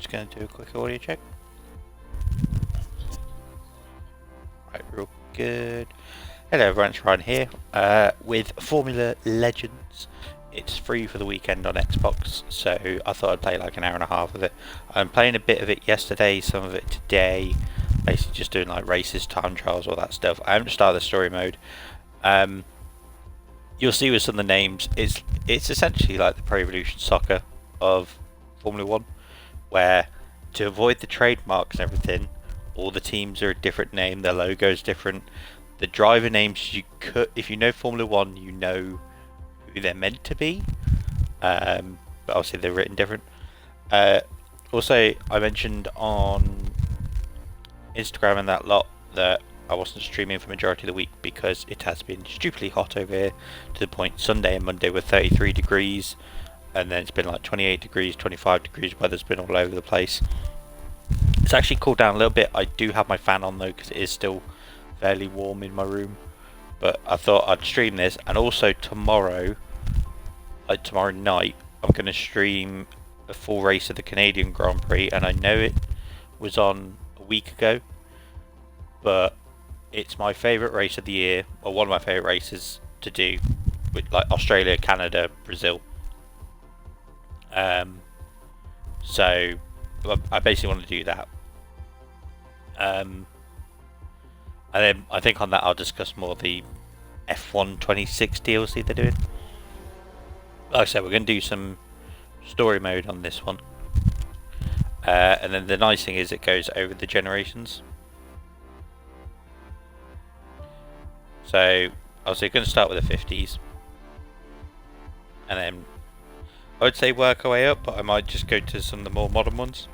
just going to do a quick audio check. Right, real good. Hello everyone, it's Ryan here with Formula Legends. It's free for the weekend on Xbox, so I thought I'd play like an hour and a half of it. I'm playing a bit of it yesterday, some of it today, basically just doing like races, time trials, all that stuff. I haven't started the story mode. You'll see with some of the names, it's essentially like the Pro Evolution Soccer of Formula 1, where to avoid the trademarks and everything, all the teams are a different name, their logo is different. The driver names, you could, if you know Formula 1, you know who they're meant to be, but obviously they're written different. Also, I mentioned on Instagram and that lot that I wasn't streaming for the majority of the week because it has been stupidly hot over here, to the point Sunday and Monday were 33 degrees, and then it's been like 28 degrees, 25 degrees, weather's been all over the place. It's actually cooled down a little bit. I do have my fan on though because it is still fairly warm in my room, but I thought I'd stream this. And also tomorrow, like tomorrow night, I'm going to stream a full race of the Canadian Grand Prix, and I know it was on a week ago, but it's my favourite race of the year, or one of my favourite races to do, with like Australia, Canada, Brazil. So I basically want to do that. And then I think on that I'll discuss more the F1 26 DLC they're doing. Like I said, we're going to do some story mode on this one. And then the nice thing is it goes over the generations. So obviously going to start with the 50s. And then I would say work our way up, but I might just go to some of the more modern ones.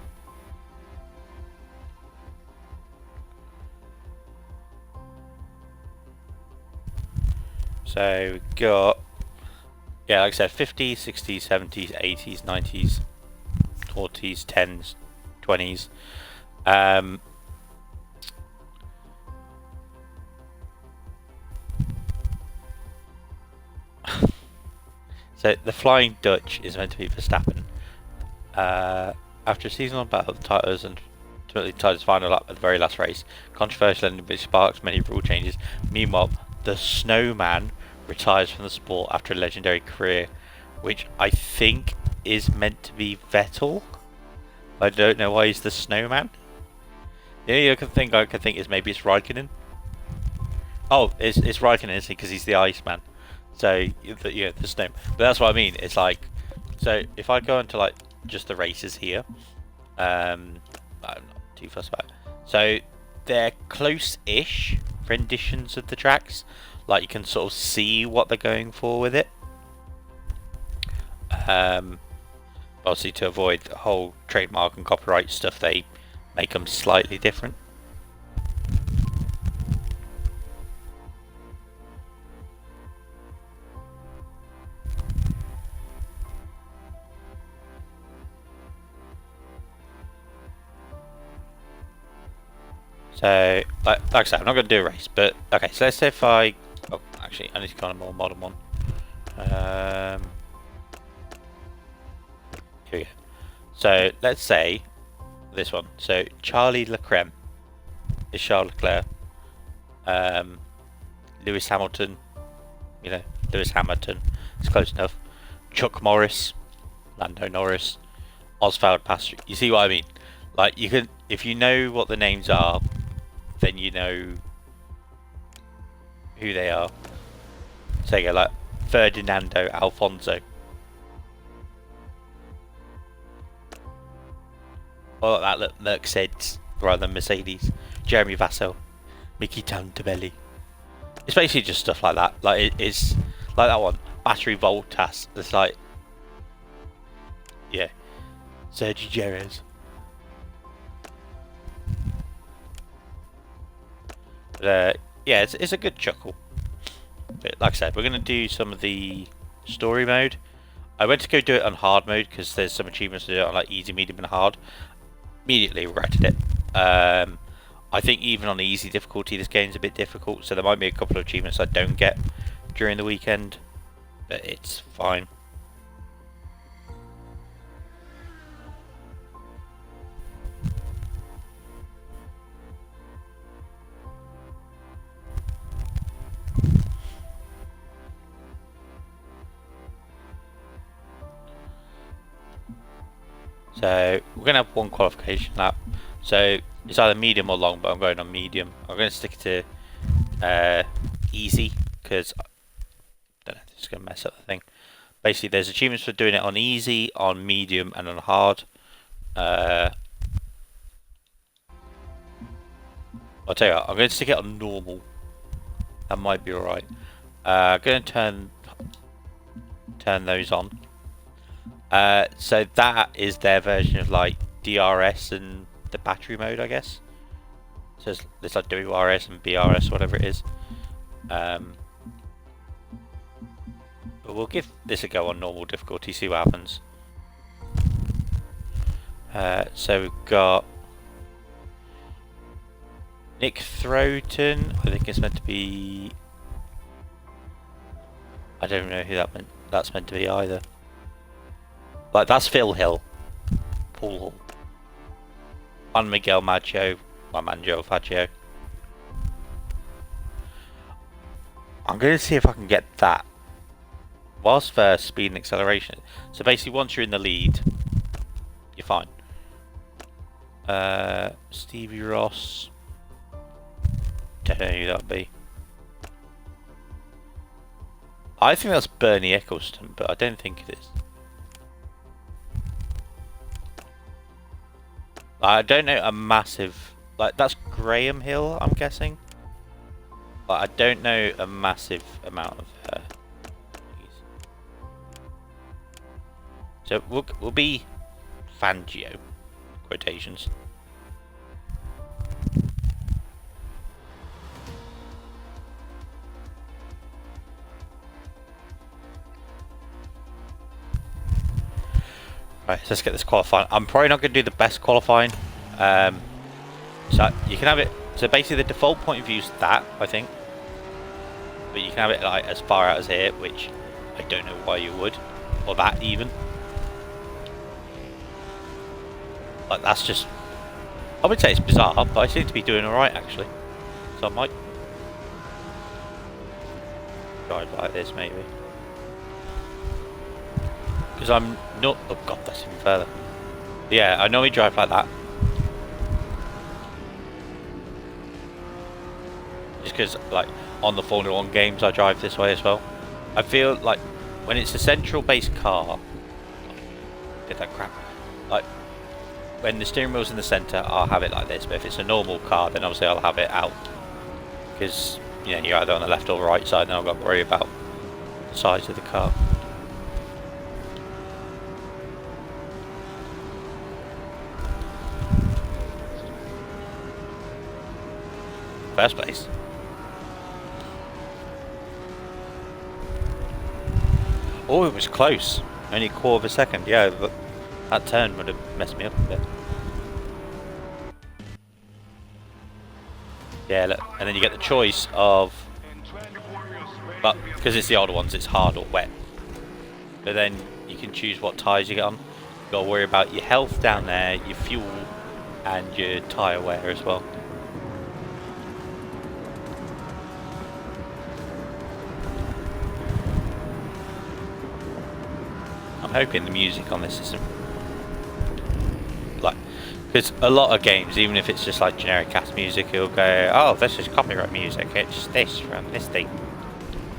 So we got, yeah, like I said, 50s, 60s, 70s, 80s, 90s, 40s, 10s, 20s. So the Flying Dutch is meant to be Verstappen. After a season-long battle of the titles and ultimately tied his final lap at the very last race, controversial and which sparks many rule changes. Meanwhile, the Snowman retires from the sport after a legendary career, which I think is meant to be Vettel. I don't know why he's the Snowman. The only other thing I could think is maybe it's Raikkonen. Oh, it's Raikkonen, isn't it? Because he's the Iceman. So yeah, the snow. But that's what I mean. It's like, so if I go into like just the races here, I'm not too fussed about it. So they're close-ish renditions of the tracks. Like you can sort of see what they're going for with it. Obviously, to avoid the whole trademark and copyright stuff, they make them slightly different. So, like I said, I'm not going to do a race, but okay, so let's say if I, oh, actually, I need to go on a more modern one. Here we go. So, let's say this one. So, Charlie Leclerc is Charles Leclerc. Lewis Hamilton, you know, Lewis Hamilton, it's close enough. Chuck Norris, Lando Norris, Oswald Piastri. You see what I mean? Like, you can, if you know what the names are, then you know who they are. So you go like Ferdinando Alfonso. Or like that, look, Mercedes rather than Mercedes. Jeremy Vassell, Mickey Tantabelli. It's basically just stuff like that. Like it's like that one, Battery Voltas. It's like, yeah, Sergio Jerez. But yeah, it's a good chuckle. But like I said, we're going to do some of the story mode. I went to go do it on hard mode because there's some achievements to do it on like easy, medium and hard. Immediately regretted it. I think even on the easy difficulty this game's a bit difficult, so there might be a couple of achievements I don't get during the weekend, but it's fine. So we're going to have one qualification lap. So it's either medium or long, but I'm going on medium. I'm going to stick to easy because I don't know if this is going to mess up the thing. Basically, there's achievements for doing it on easy, on medium, and on hard. I'll tell you what, I'm going to stick it on normal. That might be alright. I'm going to turn those on. So that is their version of like DRS and the battery mode, I guess. So it's like WRS and BRS, whatever it is. But we'll give this a go on normal difficulty, see what happens. So we've got Nick Throton. I think it's meant to be. I don't know who that's meant to be either. Like that's Phil Hill, Paul Hall, Juan Miguel Maggio, Manjo Faggio. I'm going to see if I can get that. Whilst for speed and acceleration. So basically, once you're in the lead, you're fine. Stevie Ross. Don't know who that'd be. I think that's Bernie Eccleston, but I don't think it is. I don't know a massive... Like, that's Graham Hill, I'm guessing. But I don't know a massive amount of... So we'll be Fangio, quotations. Right, let's get this qualifying. I'm probably not going to do the best qualifying. So you can have it. So basically, the default point of view is that, I think. But you can have it like as far out as here, which I don't know why you would, or that even. Like that's just. I would say it's bizarre, but I seem to be doing all right actually. So I might drive like this maybe. Because I'm not. Oh god, that's even further. Yeah, I normally drive like that. Just because, like, on the Formula 1 games, I drive this way as well. I feel like when it's a central base car, did that crap. Like when the steering wheel's in the centre, I'll have it like this. But if it's a normal car, then obviously I'll have it out because you know you're either on the left or right side, and I've got to worry about the size of the car. First place. Oh, it was close. Only a quarter of a second. Yeah, but that turn would have messed me up a bit. Yeah, look, and then you get the choice of, but because it's the older ones, it's hard or wet. But then you can choose what tyres you get on. You've got to worry about your health down there, your fuel, and your tyre wear as well. I'm hoping the music on this isn't like, because a lot of games, even if it's just like generic cast music, it'll go, oh, this is copyright music, it's this from this thing,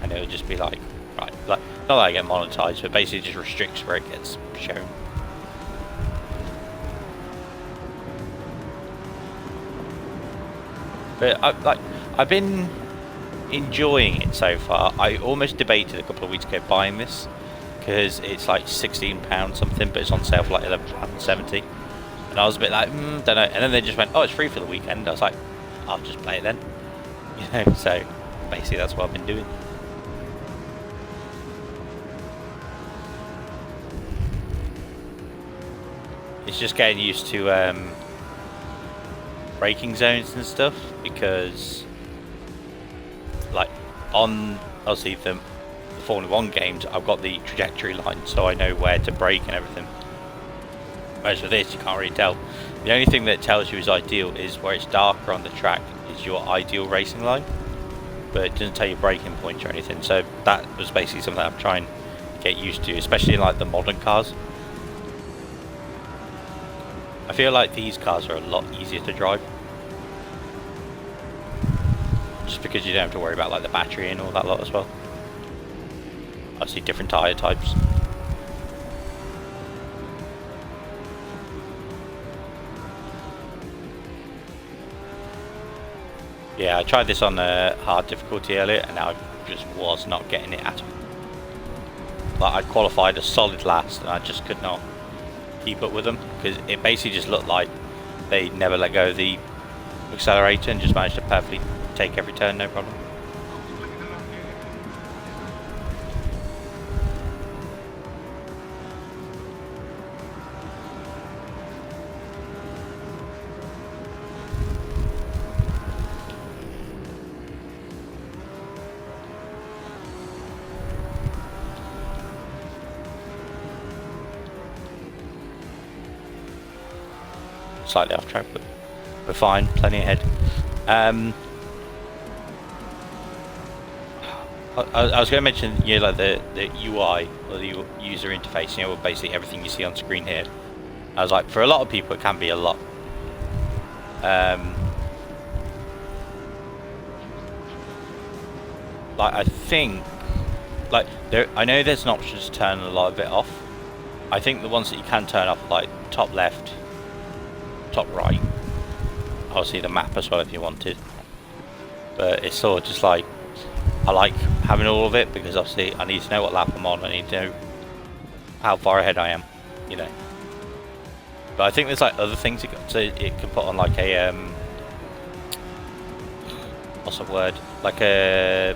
and it'll just be like, right, like, not that I get monetized, but basically just restricts where it gets shown. But I've been enjoying it so far. I almost debated a couple of weeks ago buying this because it's like £16 something, but it's on sale for like £11.70, and I was a bit like, don't know. And then they just went, oh, it's free for the weekend. I was like, I'll just play it then, you know. So basically, that's what I've been doing. It's just getting used to braking zones and stuff, because like on obviously the Formula 1 games, I've got the trajectory line, so I know where to brake and everything. Whereas with this, you can't really tell. The only thing that tells you is ideal is where it's darker on the track is your ideal racing line, but it doesn't tell you braking points or anything. So that was basically something I'm trying to get used to, especially in like the modern cars. I feel like these cars are a lot easier to drive. Just because you don't have to worry about like the battery and all that lot as well. Obviously different tyre types. Yeah, I tried this on hard difficulty earlier and I just was not getting it at all. Like I qualified a solid last and I just could not keep up with them because it basically just looked like they never let go of the accelerator and just managed to perfectly take every turn, no problem. Slightly off track, but we're fine, plenty ahead. I was going to mention, you know, like the UI or the user interface, you know, basically everything you see on screen here. I was like, for a lot of people, it can be a lot. Like I think, like I know there's an option to turn a lot of it off. I think the ones that you can turn off, like top left, top right, obviously the map as well if you wanted, but it's sort of just like I like having all of it because obviously I need to know what lap I'm on, I need to know how far ahead I am, you know. But I think there's like other things it can put on, like a what's the word, like a,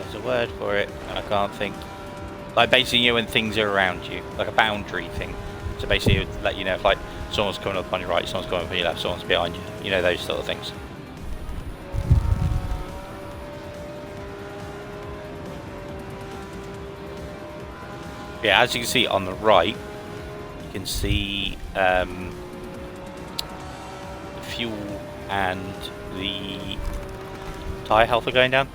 there's a word for it and I can't think, like basically, you know, when things are around you, like a boundary thing. So basically it would let you know if like someone's coming up on your right, someone's coming up on your left, someone's behind you, you know, those sort of things. Yeah, as you can see on the right, you can see the fuel and the tyre health are going down.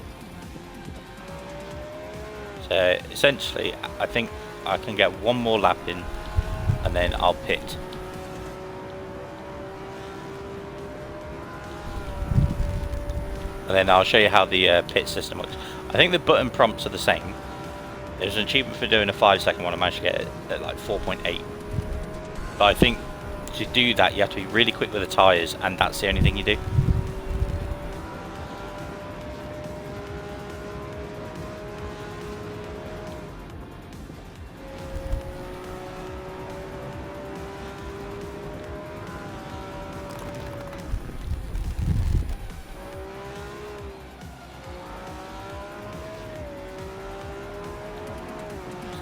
So essentially, I think I can get one more lap in and then I'll pit. And then I'll show you how the pit system works. I think the button prompts are the same. There's an achievement for doing a 5-second one. I managed to get it at like 4.8. But I think to do that you have to be really quick with the tyres, and that's the only thing you do.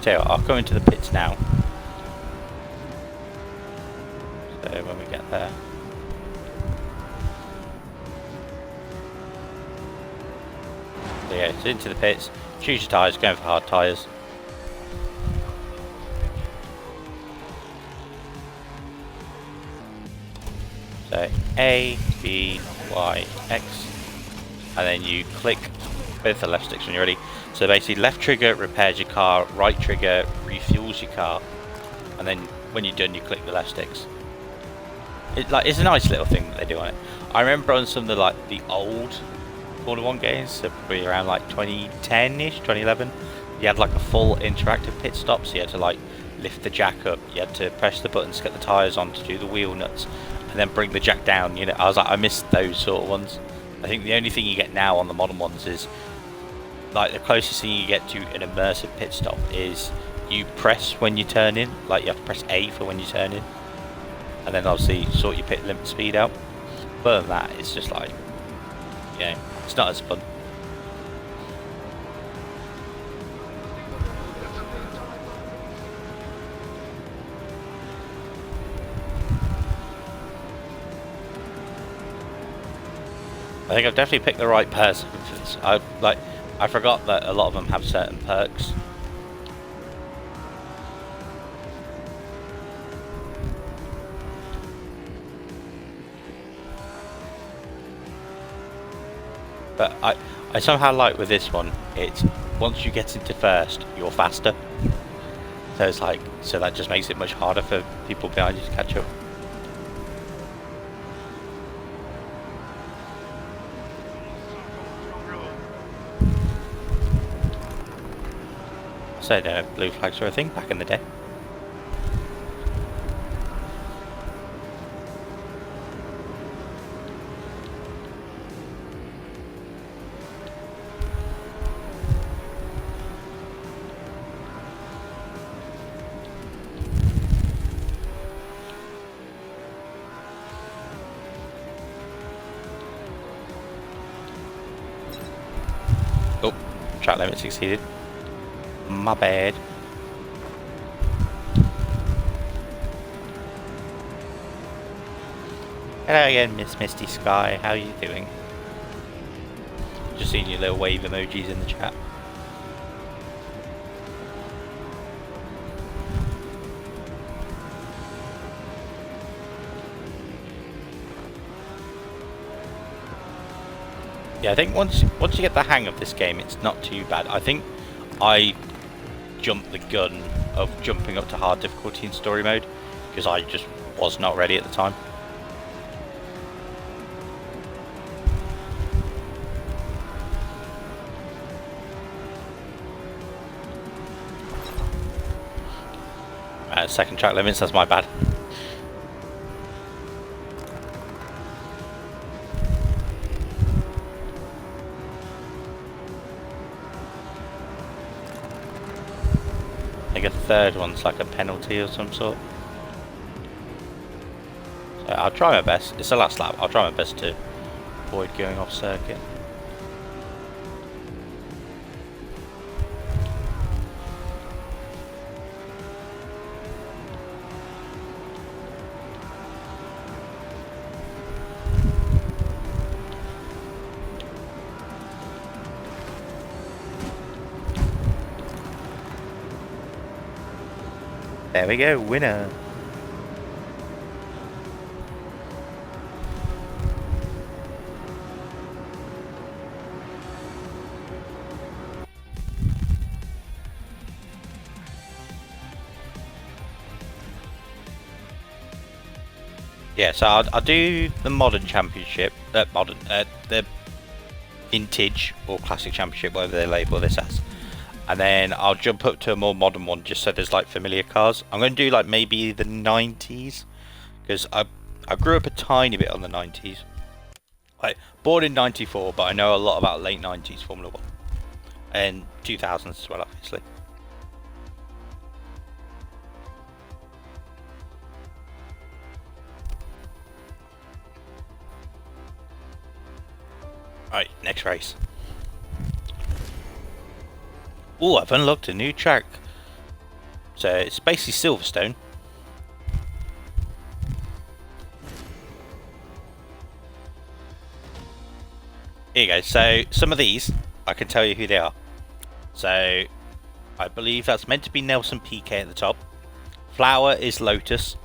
So I'll go into the pits now. So when we get there. So yeah, it's into the pits, choose your tyres, going for hard tyres. So A, B, Y, X, and then you click both the left sticks when you're ready. So basically left trigger repairs your car, right trigger refuels your car, and then when you're done you click the left sticks. It's a nice little thing that they do on it. I remember on some of the old Formula 1 games, so probably around like 2010ish, 2011, you had like a full interactive pit stop, so you had to like lift the jack up, you had to press the buttons to get the tyres on to do the wheel nuts, and then bring the jack down, you know. I was like, I missed those sort of ones. I think the only thing you get now on the modern ones is, like, the closest thing you get to an immersive pit stop is you press when you turn in, like you have to press A for when you turn in, and then obviously sort your pit limit speed out. But other than that, it's just like, you know, it's not as fun. I think I've definitely picked the right person for this. I forgot that a lot of them have certain perks. But I somehow like with this one, it's once you get into first, you're faster. So it's like, so that just makes it much harder for people behind you to catch up. So blue flags were a thing back in the day. Oh, track limit succeeded. My bad. Hello again, Miss Misty Sky. How are you doing? Just seeing your little wave emojis in the chat. Yeah, I think once you get the hang of this game, it's not too bad. I think I jumped the gun of jumping up to hard difficulty in story mode because I just was not ready at the time. Second track limits, that's my bad. I think a third one's like a penalty of some sort. So I'll try my best. It's the last lap. I'll try my best to avoid going off circuit. There we go, winner. Yeah, so I'll do the modern championship, the vintage or classic championship, whatever they label this as. And then I'll jump up to a more modern one just so there's like familiar cars. I'm going to do like maybe the 90s because I grew up a tiny bit on the 90s. Like born in 94, but I know a lot about late 90s Formula 1 and 2000s as well, obviously. Right, next race. Oh, I've unlocked a new track. So it's basically Silverstone. Here you go. So some of these, I can tell you who they are. So I believe that's meant to be Nelson Piquet at the top. Flower is Lotus.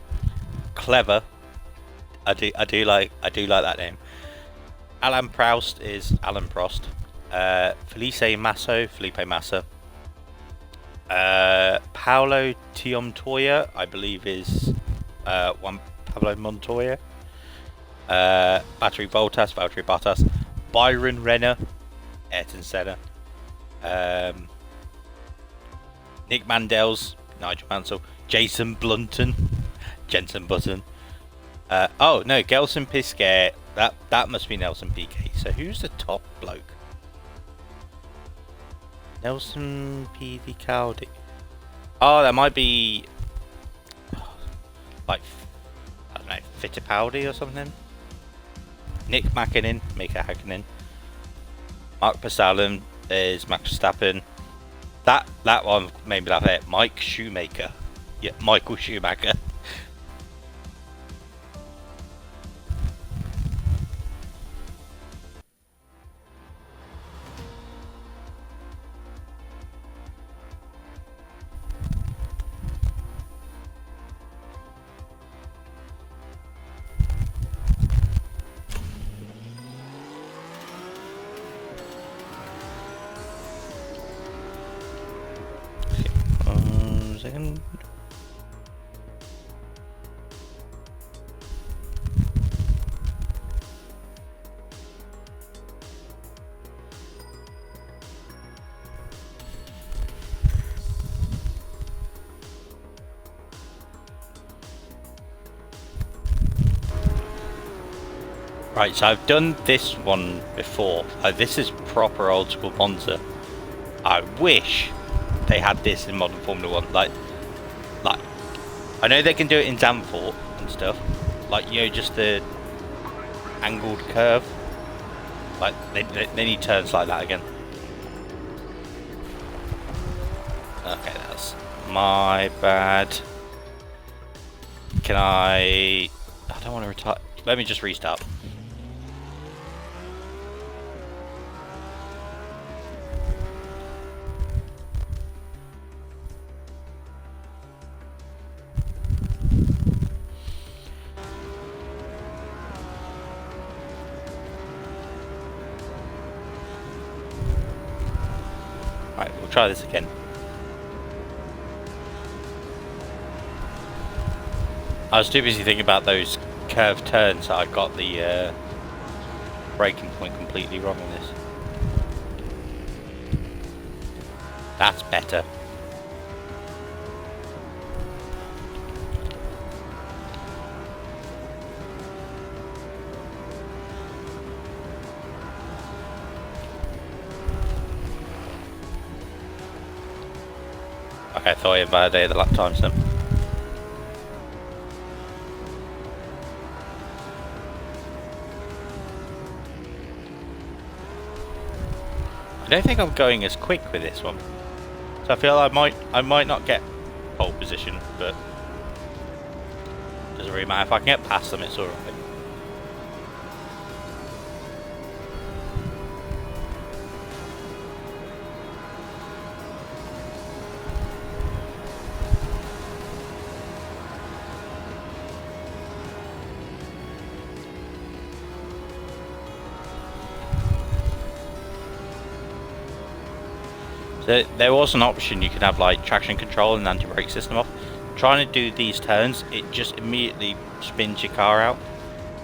Clever. I do like that name. Alan Proust is Alan Prost. Felipe Massa. Paulo Montoya, I believe, is Juan Pablo Montoya. Valtteri Bottas. Byron Renner, Ayrton Senna. Nick Mandel's Nigel Mansell. Jason Blunton, Jensen Button. Oh no, Gelson Pisquet. That must be Nelson Piquet. So who's the top bloke? Nelson P. Caldi. Oh, that might be like, I don't know, Fittipaldi or something. Nick Hakkinen. Mark Passalan is Max Verstappen. That one made me laugh at. Mike Schumacher. Yeah, Michael Schumacher. second. Right, so I've done this one before. This is proper old school Monza. I wish they had this in modern Formula 1. Like, I know they can do it in Zandvoort and stuff. Like, you know, just the angled curve. Like, they need turns like that again. Okay, that's my bad. Can I don't want to retire. Let me just restart. Right, we'll try this again. I was too busy thinking about those curved turns that I got the braking point completely wrong in this. That's better. Okay, I thought I invalidated the lap times then. I don't think I'm going as quick with this one, so I feel I might not get pole position, but doesn't really matter. If I can get past them, it's alright. So there was an option you could have like traction control and anti-brake system off. Trying to do these turns, it just immediately spins your car out.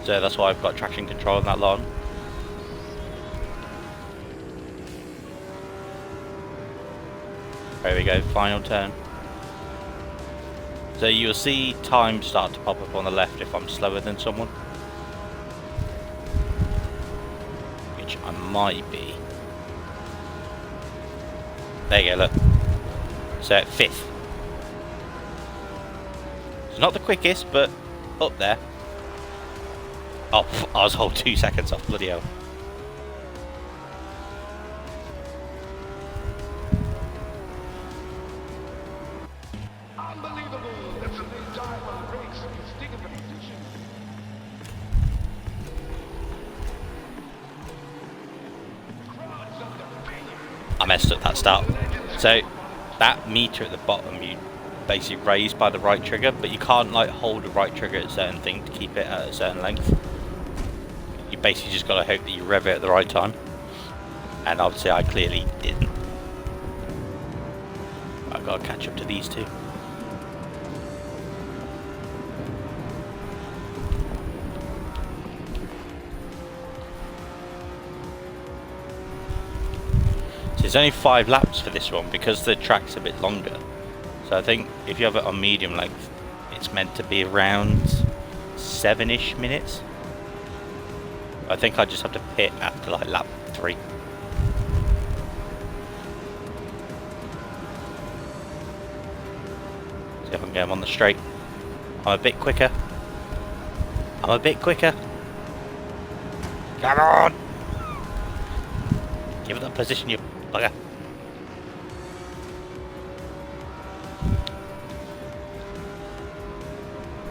So that's why I've got traction control on that line. There we go, final turn. So you'll see time start to pop up on the left if I'm slower than someone. Which I might be. There you go, look. So, 5th. It's not the quickest, but up there. Oh, I was whole 2 seconds off, bloody hell. Unbelievable. That's a big time on the brakes. Stick in the position. I messed up that start. So that meter at the bottom you basically raise by the right trigger, but you can't like hold the right trigger at a certain thing to keep it at a certain length. You basically just got to hope that you rev it at the right time, and obviously I clearly didn't. I've got to catch up to these two. There's only 5 laps for this one because the track's a bit longer. So I think if you have it on medium length, it's meant to be around 7-ish minutes. I think I just have to pit after like lap 3. See if I can get him on the straight. I'm a bit quicker. I'm a bit quicker. Come on! Give it that position, you bugger.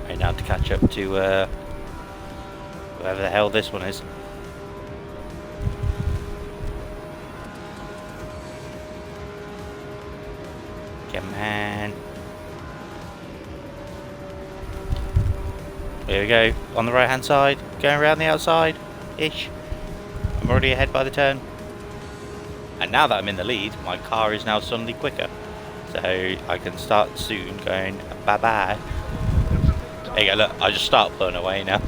Right, now to catch up to whoever the hell this one is. Come on. Here we go, on the right hand side, going around the outside-ish. I'm already ahead by the turn. And now that I'm in the lead, my car is now suddenly quicker. So I can start soon going bye bye. There you go, look, I just start pulling away now.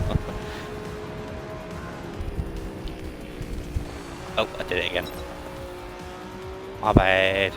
Oh, I did it again. My bad.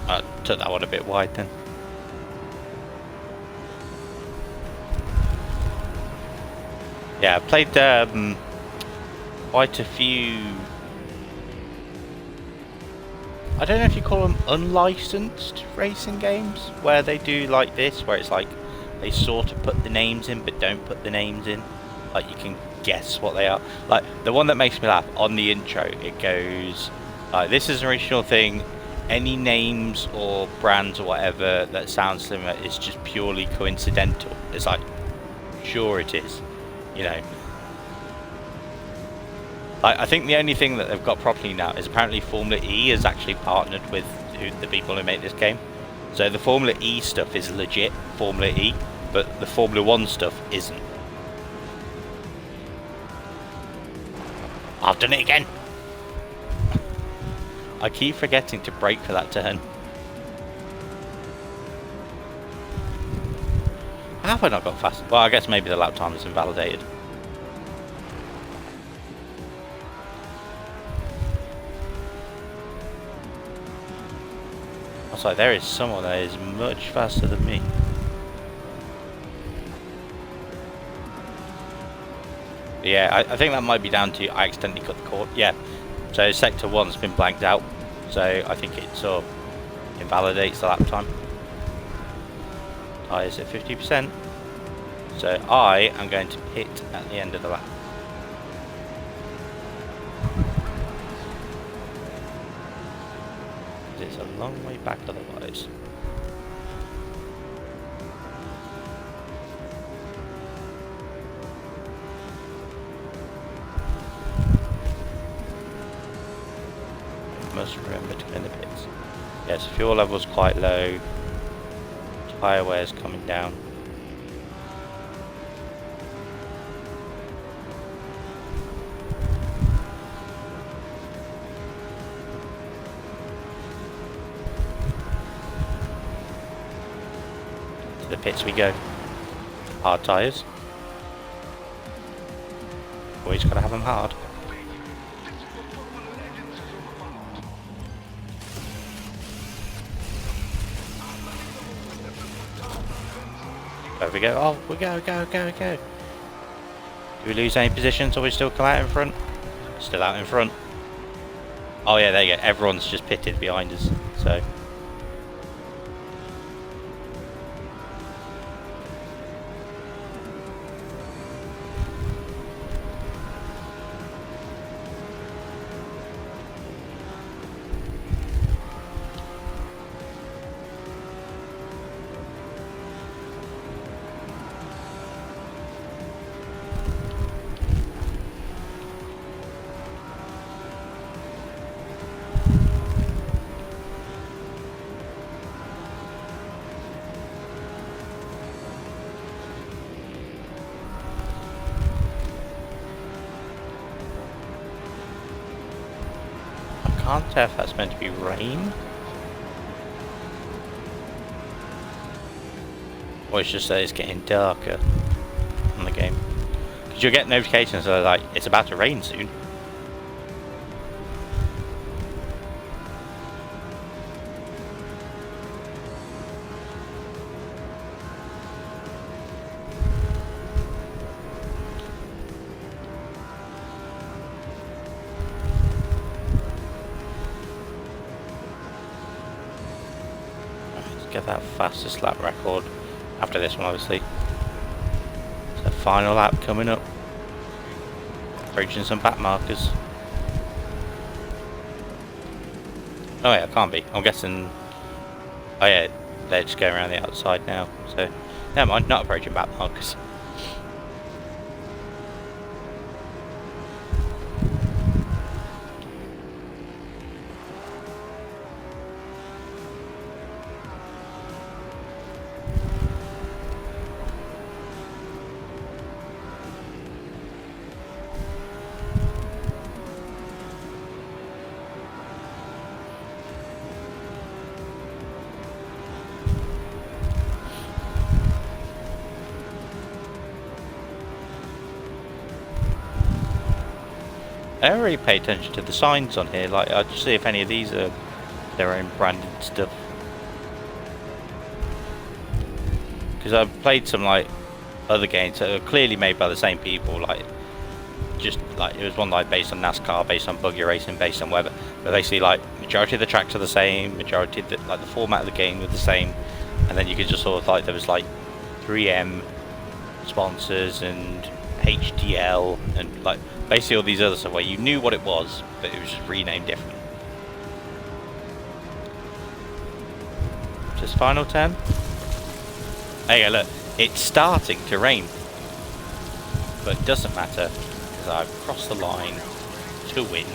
I took that one a bit wide then. Yeah, I played quite a few. I don't know if you call them unlicensed racing games, where they do like this, where it's like they sort of put the names in but don't put the names in. Like you can guess what they are. Like the one that makes me laugh on the intro, it goes, "This is an original thing. Any names or brands or whatever that sound similar is just purely coincidental." It's like, sure it is, you know. I think the only thing that they've got properly now is apparently Formula E has actually partnered with the people who make this game. So the Formula E stuff is legit Formula E, but the Formula 1 stuff isn't. I've done it again! I keep forgetting to brake for that turn. How have I not got fast? Well, I guess maybe the lap time is invalidated. I was like, there is someone that is much faster than me. But yeah, I think that might be down to I accidentally cut the cord. Yeah, so sector 1's been blanked out, so I think it sort of invalidates the lap time. Tyres at 50%, so I am going to pit at the end of the lap. It's a long way back otherwise. Must remember to go in the pits. Yes, fuel level's quite low. Tyre wear's coming down. To the pits we go. Hard tyres. Always gotta have them hard. There we go. Oh, we go. Do we lose any positions or we still come out in front? Still out in front. Oh yeah, there you go. Everyone's just pitted behind us. So. I can't tell if that's meant to be rain or it's just that it's getting darker on the game. Because you'll get notifications that are like, it's about to rain soon. Get that fastest lap record after this one, obviously. So final lap coming up, approaching some back markers. Oh yeah, it can't be. I'm guessing. Oh yeah, they're just going around the outside now. So never mind, not approaching back markers. I don't really pay attention to the signs on here. Like, I just see if any of these are their own branded stuff. Because I've played some like other games that are clearly made by the same people. Like, just like it was one like based on NASCAR, based on buggy racing, based on weather. But basically, like majority of the tracks are the same. Majority of the like the format of the game was the same. And then you could just sort of like there was like 3M sponsors and HDL and like basically all these other stuff where you knew what it was, but it was just renamed different. Just final turn. Hey, look, it's starting to rain, but it doesn't matter because I've crossed the line to win.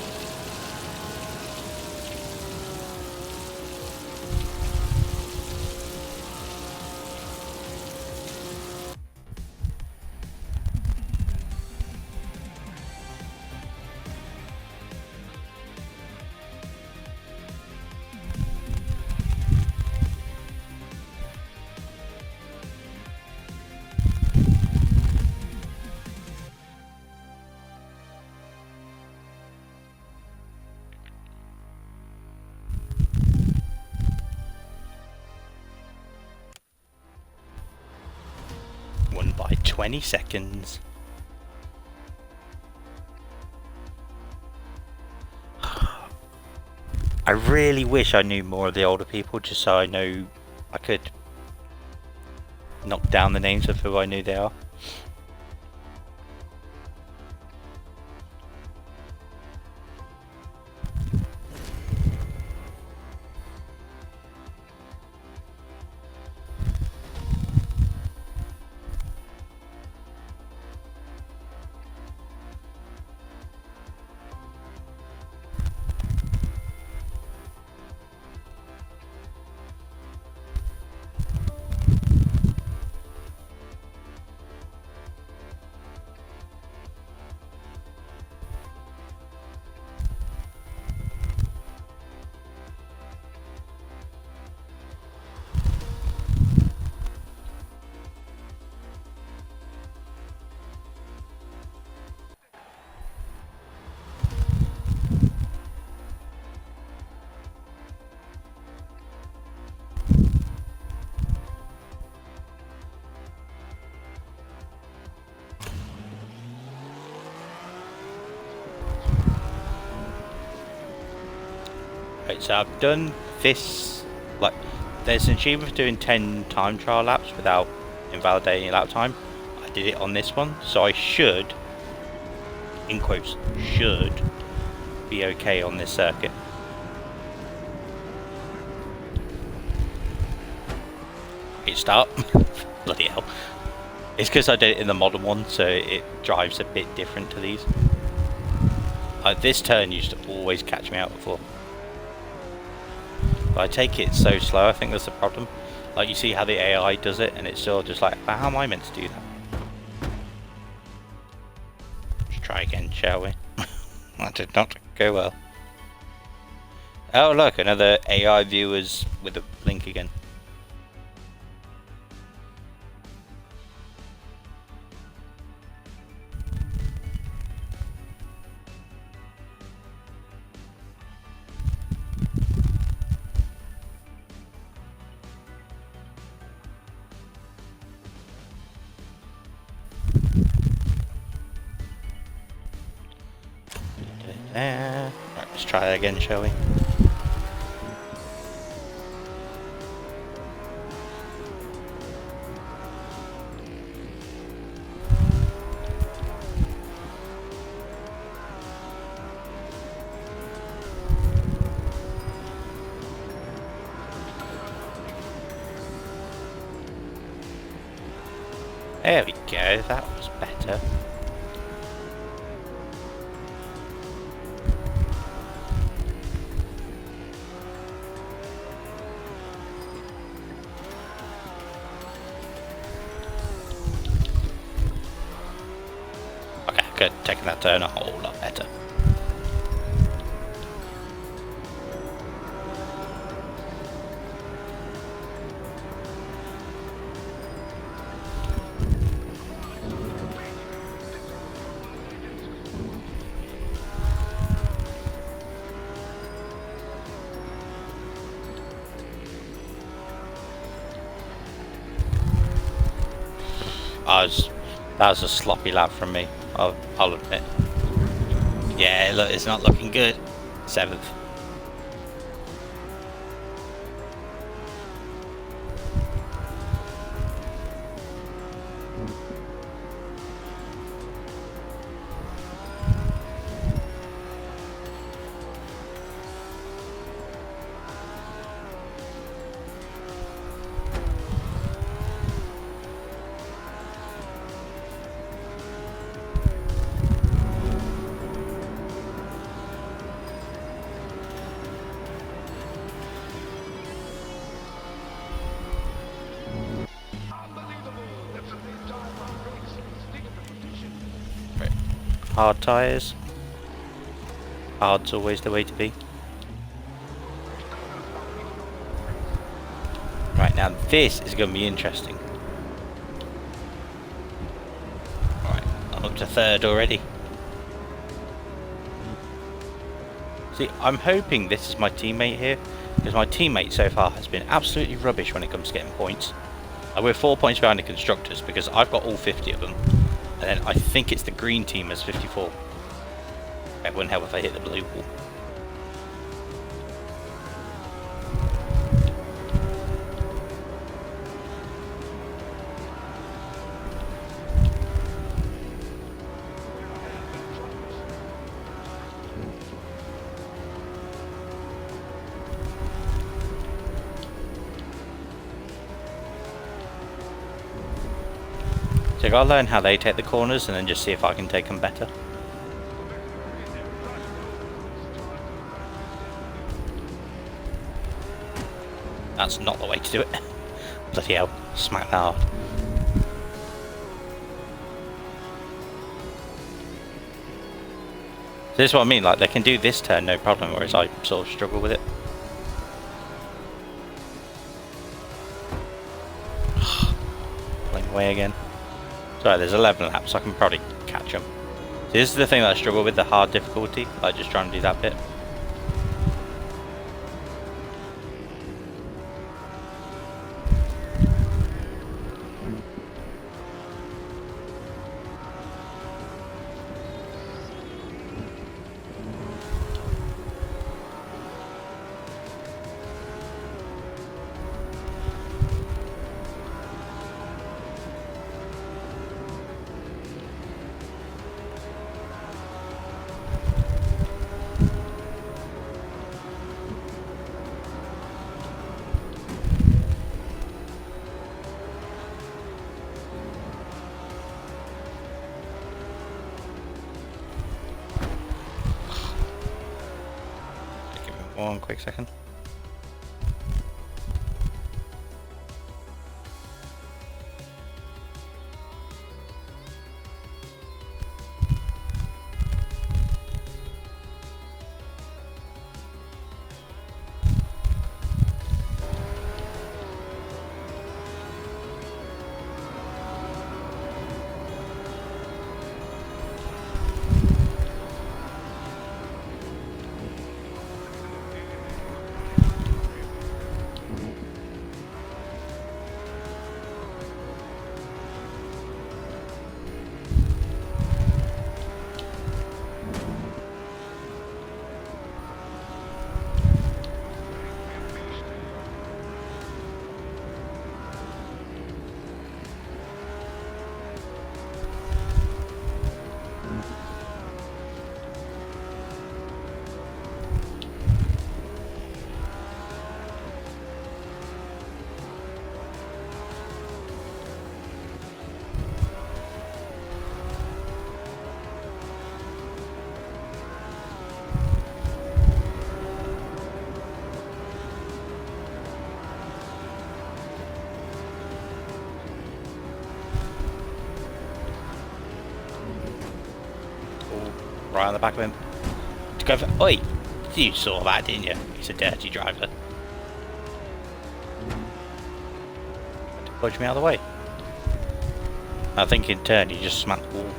Won by 20 seconds. I really wish I knew more of the older people just so I know I could knock down the names of who I knew they are. Right, so I've done this, like, there's an achievement for doing 10 time trial laps without invalidating your lap time. I did it on this one, so I should, in quotes, should be okay on this circuit. Hit start. Bloody hell. It's because I did it in the modern one, so it drives a bit different to these. This turn used to always catch me out before. But I take it so slow, I think that's the problem. Like, you see how the AI does it, and it's still just like, well, how am I meant to do that? Let's try again, shall we? That did not go well. Oh look, another AI viewers with a link again. Right, let's try that again, shall we? There we go, that was better. Okay, good. Taking that turn a whole lot better. That was a sloppy lap from me, I'll admit. Yeah, look, it's not looking good. 7th. Hard tyres. Hard's always the way to be. Right, now this is going to be interesting. Alright, I'm up to 3rd already. See, I'm hoping this is my teammate here, because my teammate so far has been absolutely rubbish when it comes to getting points. We're 4 points behind the constructors because I've got all 50 of them. And then I think it's the green team has 54. It wouldn't help if I hit the blue wall. So I gotta learn how they take the corners and then just see if I can take them better. That's not the way to do it. Bloody hell, smack that hard. So this is what I mean, like they can do this turn no problem, whereas I sort of struggle with it. Pulling away again. Sorry, there's 11 laps, so I can probably catch them. So this is the thing that I struggle with, the hard difficulty, like just trying to do that bit. One quick second. right on the back of him. To go for... Oi! You saw that, didn't you? He's a dirty driver. To push me out of the way. I think in turn he just smacked the wall.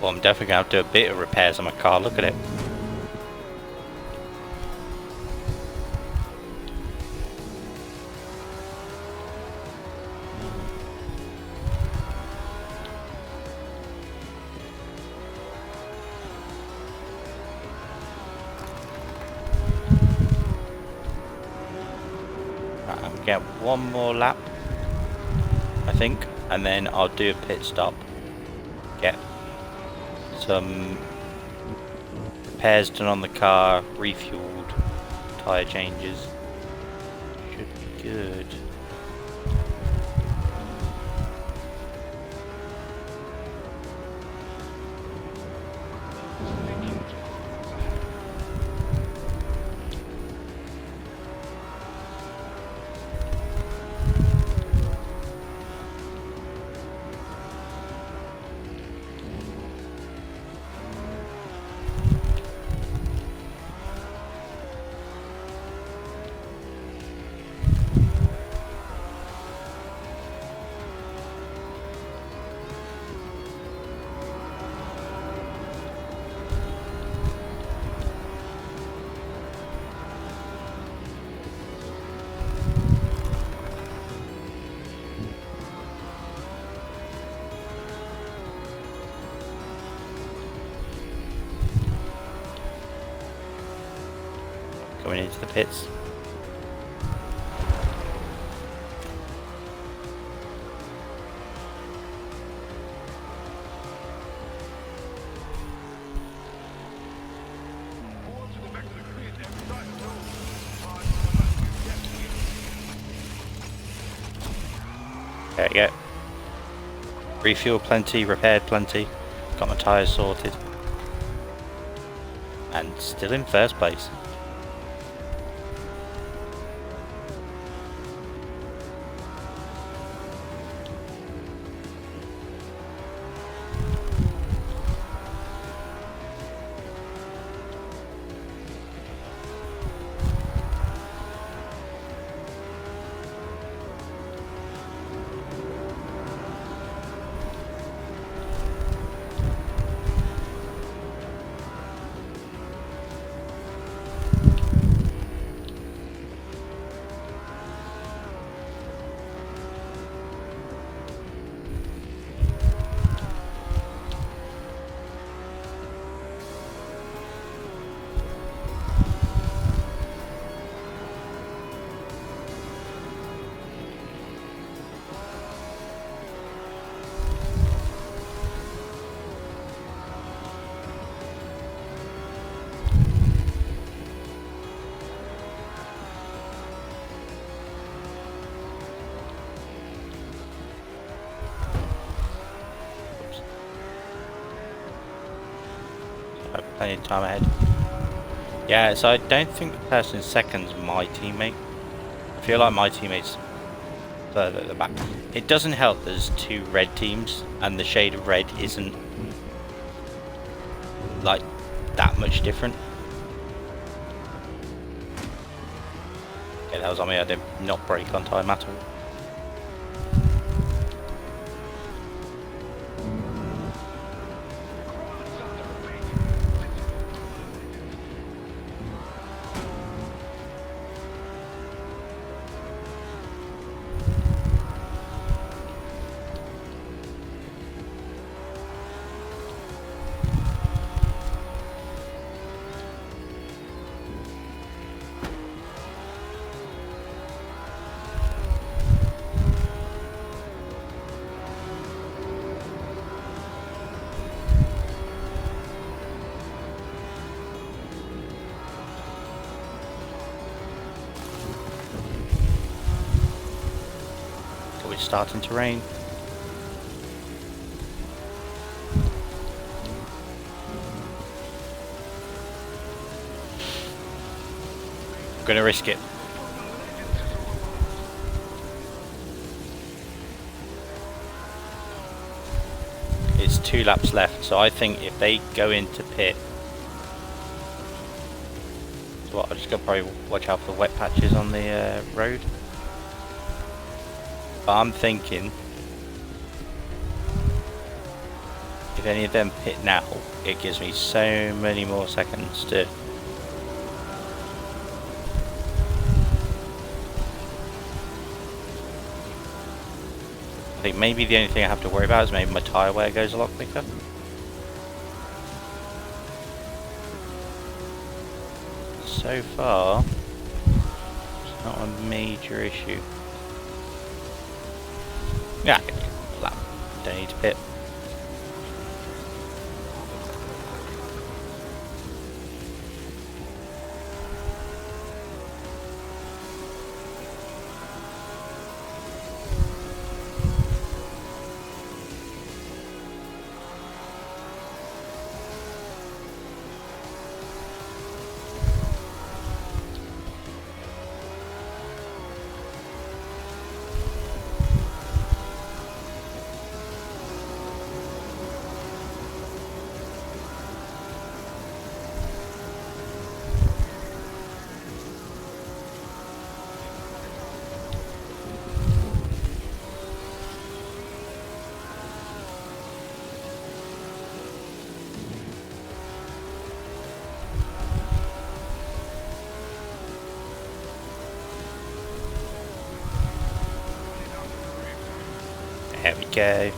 Well, I'm definitely going to have to do a bit of repairs on my car. Look at it. Right, I'm get one more lap, I think, and then I'll do a pit stop. Get some repairs done on the car, refueled, tyre changes. Should be good. Going into the pits. There you go. Refuel plenty, repaired plenty, got my tyres sorted, and still in first place. Plenty of time ahead. Yeah, so I don't think the person in second's my teammate. I feel like my teammate's further at the back. It doesn't help there's two red teams and the shade of red isn't like that much different. Yeah, that was on me. I did not brake on time at all. It's starting to rain. I'm gonna risk it. it's 2 laps left, so I think if they go into pit, so what, I just got to probably watch out for wet patches on the road. But I'm thinking, if any of them pit now, it gives me so many more seconds to. I think maybe the only thing I have to worry about is maybe my tyre wear goes a lot quicker. So far, it's not a major issue. Yeah, lap. Don't need to pit. There we go.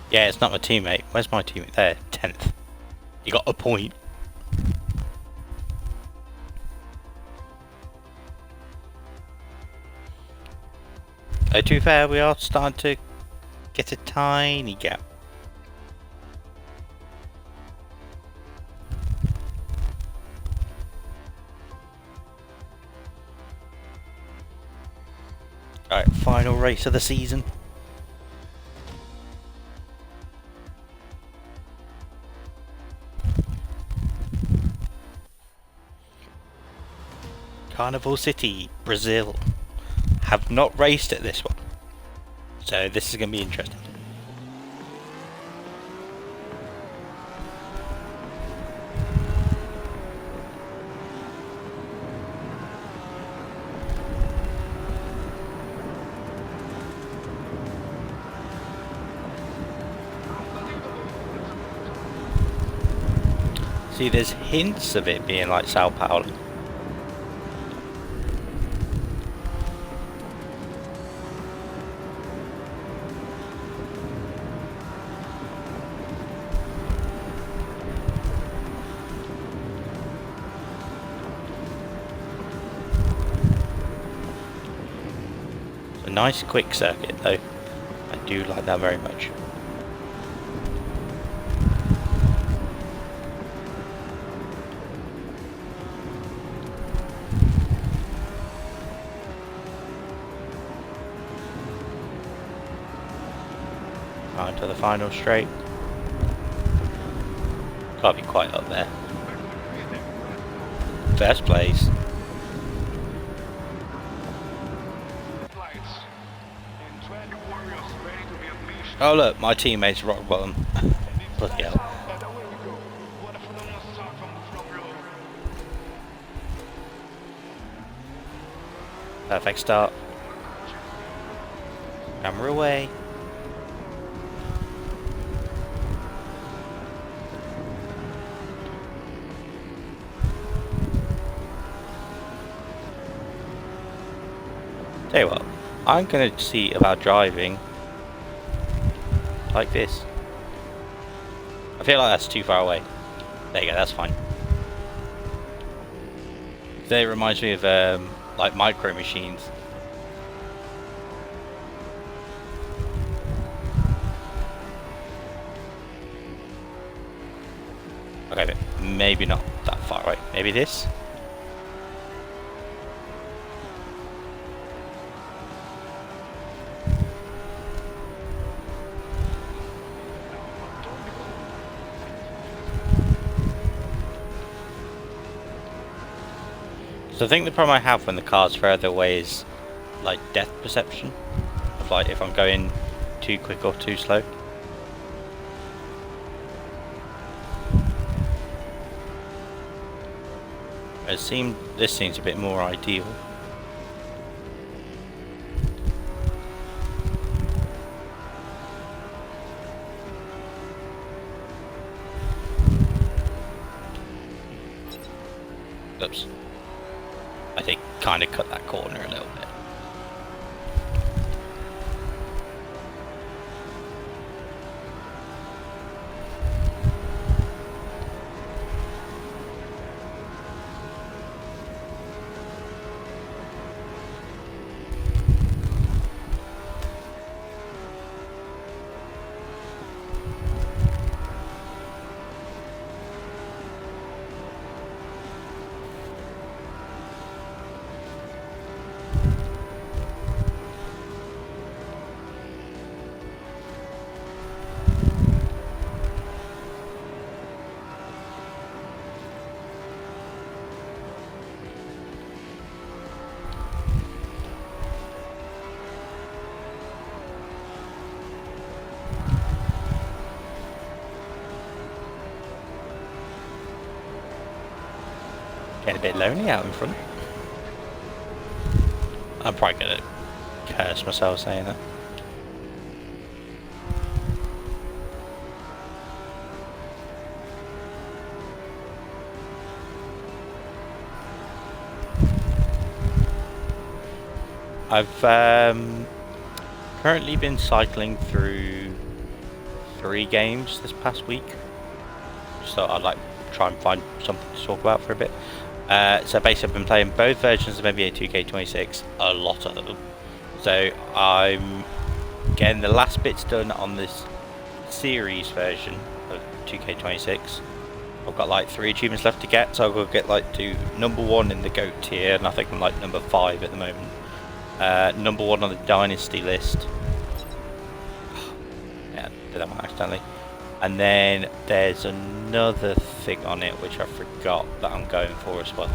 Yeah, it's not my teammate. Where's my teammate? There, 10th. You got a point. To be fair, we are starting to get a tiny gap. Alright, final race of the season. Carnival City, Brazil. Have not raced at this one, so this is going to be interesting. See, there's hints of it being like Sao Paulo. A nice quick circuit though. I do like that very much. On to the final straight. Can't be quite up there. First place. Oh look, my teammate's rock bottom. Bloody hell. Perfect start. Camera away. Tell you what, I'm going to see about driving like this. I feel like that's too far away. There you go, that's fine. Today reminds me of like micro machines. Okay, maybe not that far away. Maybe this? So I think the problem I have when the car's further away is like depth perception. Of like if I'm going too quick or too slow. This seems a bit more ideal. Oops. I think kind of cut that corner a little bit. Getting a bit lonely out in front. I'm probably gonna curse myself saying that. I've currently been cycling through 3 games this past week, so I'd like to try and find something to talk about for a bit. So basically I've been playing both versions of NBA 2K26, a lot of them. So I'm getting the last bits done on this series version of 2K26. I've got like 3 achievements left to get, so I'll go get like to number 1 in the GOAT tier, and I think I'm like number 5 at the moment. Number 1 on the Dynasty list. Yeah, did that one accidentally. And then there's another thing on it which I forgot that I'm going for as well.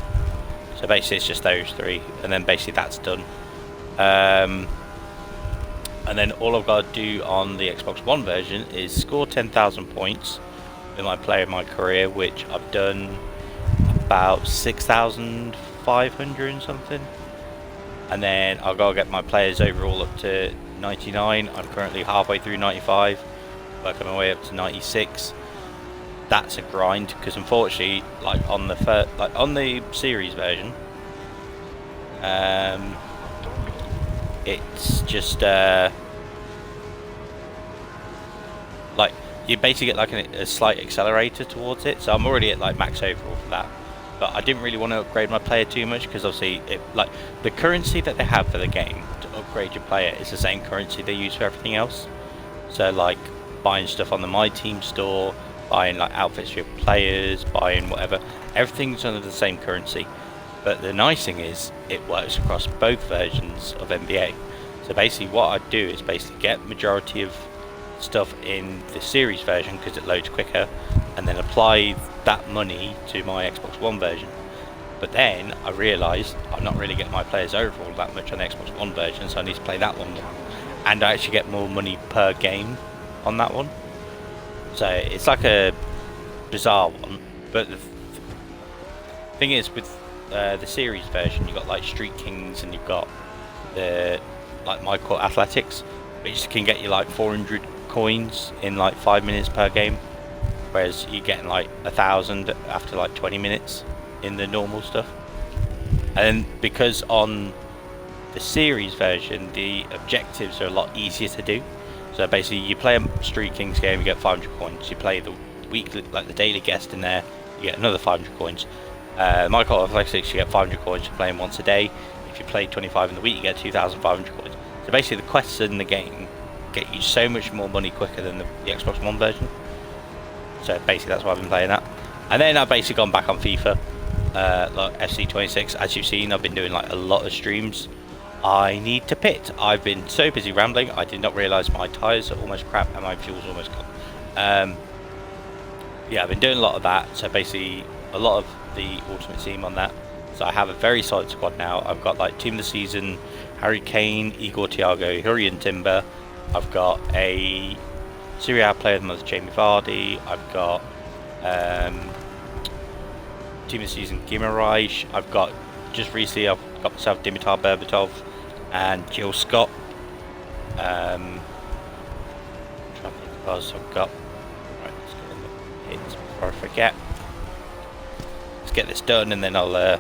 So basically it's just those 3, and then basically that's done. And then all I've got to do on the Xbox One version is score 10,000 points with my player of my career, which I've done about 6,500 and something. And then I've got to get my players overall up to 99. I'm currently halfway through 95. Working my way up to 96. That's a grind because unfortunately, like on the series version, it's just like you basically get like a slight accelerator towards it. So I'm already at like max overall for that, but I didn't really want to upgrade my player too much because obviously like the currency that they have for the game to upgrade your player is the same currency they use for everything else. So like buying stuff on the My Team store, buying like outfits for your players, buying whatever, everything's under the same currency. But the nice thing is it works across both versions of NBA. So basically what I do is basically get majority of stuff in the series version because it loads quicker, and then apply that money to my Xbox One version. But then I realised I'm not really getting my players overall that much on the Xbox One version, so I need to play that one more, and I actually get more money per game on that one. So it's like a bizarre one, but the thing is with the series version you've got like Street Kings and you've got the like My Court Athletics, which can get you like 400 coins in like 5 minutes per game, whereas you're getting like 1,000 after like 20 minutes in the normal stuff. And because on the series version the objectives are a lot easier to do. So basically you play a Street Kings game, you get 500 coins. You play the weekly, like the daily guest in there, you get another 500 coins. My Court Athletics, you get 500 coins for playing once a day. If you play 25 in the week, you get 2,500 coins. So basically the quests in the game get you so much more money quicker than the Xbox One version. So basically that's why I've been playing that. And then I've basically gone back on FIFA, like FC26. As you've seen, I've been doing like a lot of streams. I need to pit. I've been so busy rambling, I did not realise my tyres are almost crap and my fuel's almost gone. Yeah, I've been doing a lot of that, so basically a lot of the Ultimate Team on that. So I have a very solid squad now. I've got like Team of the Season, Harry Kane, Igor Thiago, Hurricane Timber. I've got a Serie A player of the month, Jamie Vardy. I've got Team of the Season, Gimareich. I've got, just recently I've got myself Dimitar Berbatov and Jill Scott. Trying to think what else I've got. Right, let's get in the hits before I forget. Let's get this done and then I'll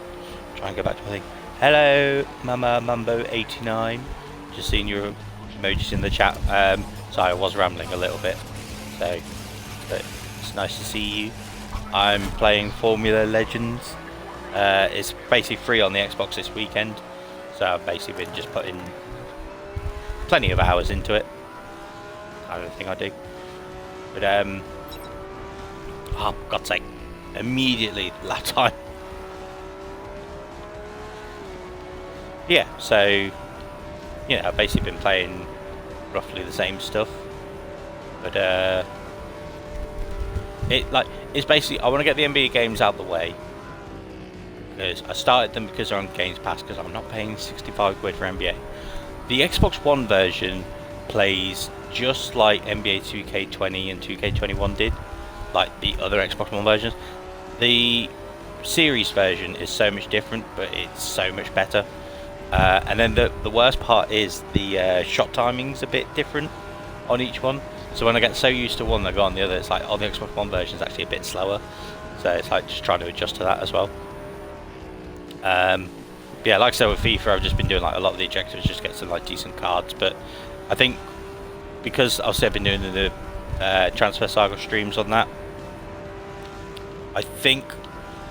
try and go back to my thing. Hello, Mama Mumbo 89. Just seeing your emojis in the chat. Sorry, I was rambling a little bit, so but it's nice to see you. I'm playing Formula Legends. It's basically free on the Xbox this weekend, so I've basically been just putting plenty of hours into it. Kind of the thing I do. But oh, for God's sake! Immediately last time. Yeah, so yeah, I've basically been playing roughly the same stuff, but it's basically I want to get the NBA games out of the way because I started them because they're on Games Pass because I'm not paying 65 quid for NBA. The Xbox One version plays just like NBA 2K20 and 2K21 did, like the other Xbox One versions. The Series version is so much different, but it's so much better. And then the worst part is the shot timing's a bit different on each one. So when I get so used to one, I go on the other. It's like, oh, the Xbox One version is actually a bit slower. So it's like just trying to adjust to that as well. Yeah, like I said with FIFA, I've just been doing like a lot of the objectives just to get some like decent cards. But I think because obviously I've been doing the Transfer Saga streams on that, I think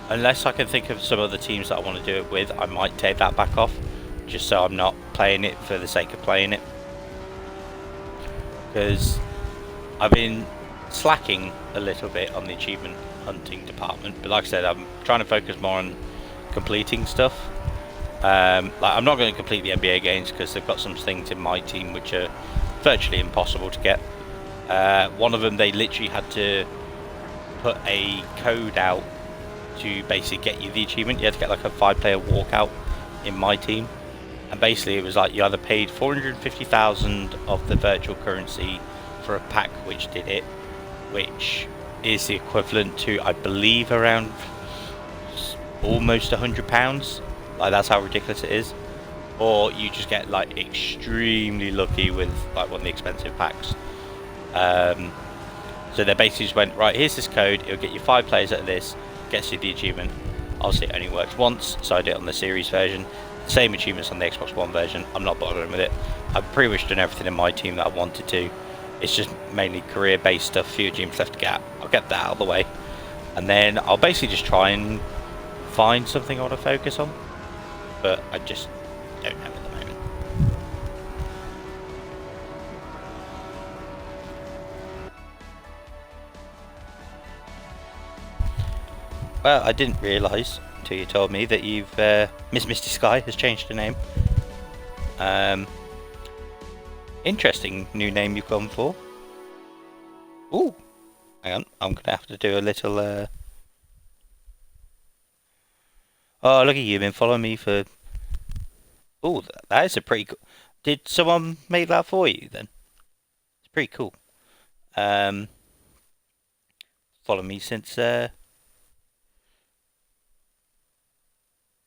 unless I can think of some other teams that I want to do it with, I might take that back off. Just so I'm not playing it for the sake of playing it, because I've been slacking a little bit on the achievement hunting department. But like I said, I'm trying to focus more on completing stuff. Like I'm not going to complete the NBA games because they've got some things in my team which are virtually impossible to get. One of them, they literally had to put a code out to basically get you the achievement. You had to get like a 5-player walkout in my team. And basically it was like you either paid 450,000 of the virtual currency for a pack which did it, which is the equivalent to, I believe, around almost £100. Like that's how ridiculous it is. Or you just get like extremely lucky with like one of the expensive packs. So they basically just went, right, here's this code, it'll get you 5 players out of this, gets you the achievement. Obviously it only works once, so I did it on the series version. Same achievements on the Xbox One version. I'm not bothering with it. I've pretty much done everything in my team that I wanted to. It's just mainly career based stuff, few achievements left to get. I'll get that out of the way, and then I'll basically just try and find something I want to focus on, but I just don't know at the moment. Well, I didn't realise until you told me that you've Miss Misty Sky has changed her name. Interesting new name you've gone for. Ooh, hang on, I'm gonna have to do a little. Oh, look at you! Been following me for. Ooh, that is a pretty cool. Did someone make that for you then? It's pretty cool. Follow me since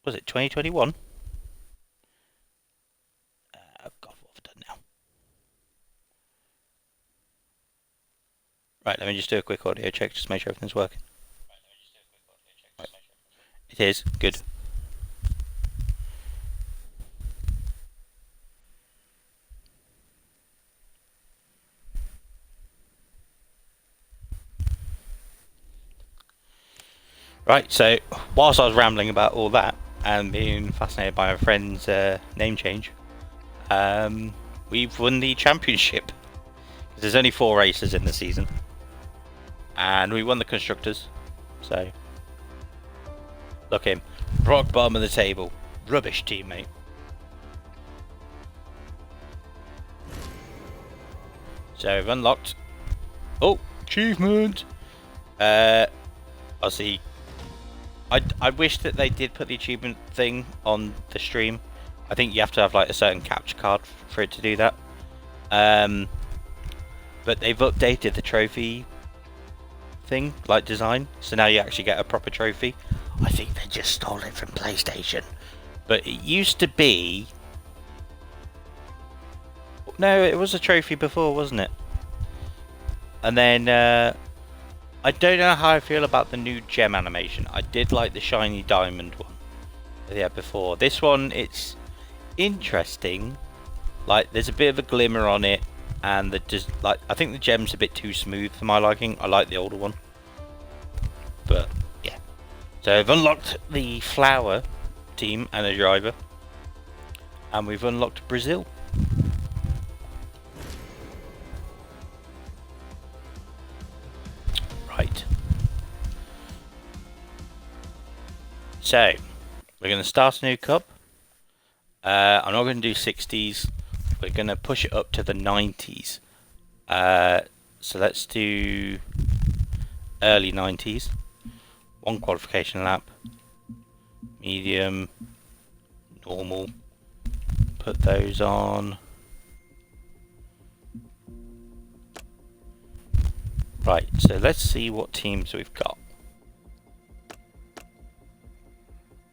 was it 2021? Oh God, what have I done now? Right, let me just do a quick audio check just to make sure everything's working. Right. It is good. Right, so whilst I was rambling about all that and being fascinated by my friend's name change, we've won the championship. There's only 4 races in the season, and we won the constructors. So Look him. Rock bottom of the table. Rubbish teammate. So I've unlocked. Oh, achievement! Obviously, I wish that they did put the achievement thing on the stream. I think you have to have like a certain capture card for it to do that. But they've updated the trophy thing, like design, so now you actually get a proper trophy. I think they just stole it from PlayStation. But it used to be... No, it was a trophy before, wasn't it? And then, I don't know how I feel about the new gem animation. I did like the shiny diamond one. Yeah, before. This one, it's interesting. Like, there's a bit of a glimmer on it. And like, I think the gem's a bit too smooth for my liking. I like the older one. But, yeah. So I've unlocked the flower team and a driver. And we've unlocked Brazil. Right. So, we're going to start a new cup. I'm not going to do 60s. We're going to push it up to the 90s. So let's do early 90s. One qualification lap. Medium. Normal. Put those on. Right, so let's see what teams we've got.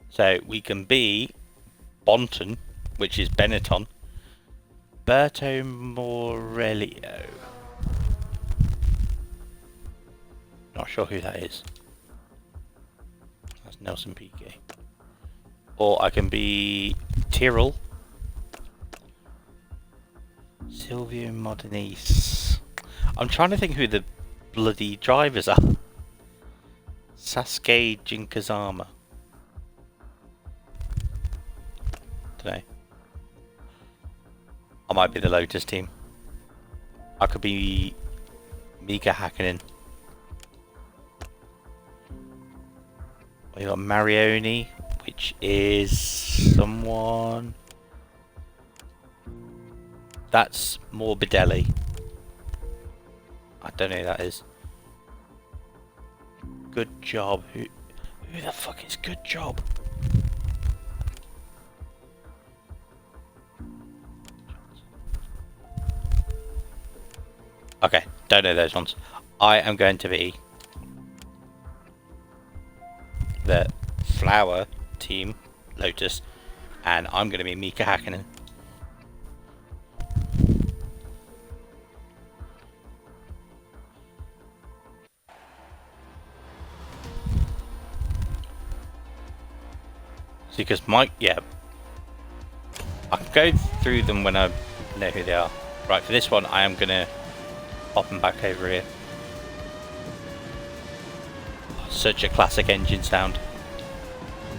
So we can be Bonton, which is Benetton. Berto Morello. Not sure who that is. That's Nelson Piquet. Or I can be Tyrrell. Silvio Modenese. I'm trying to think who the bloody drivers are. Sasuke Jinkazama. Dunno. I might be the Lotus team. I could be Mika Hakkinen. We got Marioni, which is someone. That's Morbidelli. I don't know who that is. Good job. Who the fuck is good job? Okay, don't know those ones. I am going to be the flower team, Lotus, and I'm going to be Mika Hakkinen. See, because Mike, yeah, I can go through them when I know who they are. Right, for this one, I am going to pop them back over here. Oh, such a classic engine sound.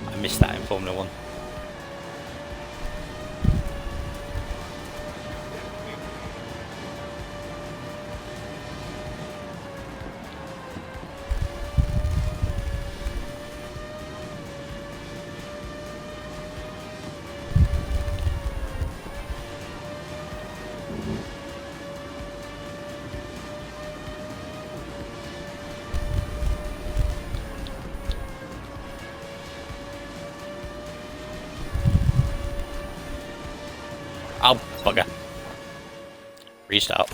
I missed that in Formula 1. Oh, bugger. Restart.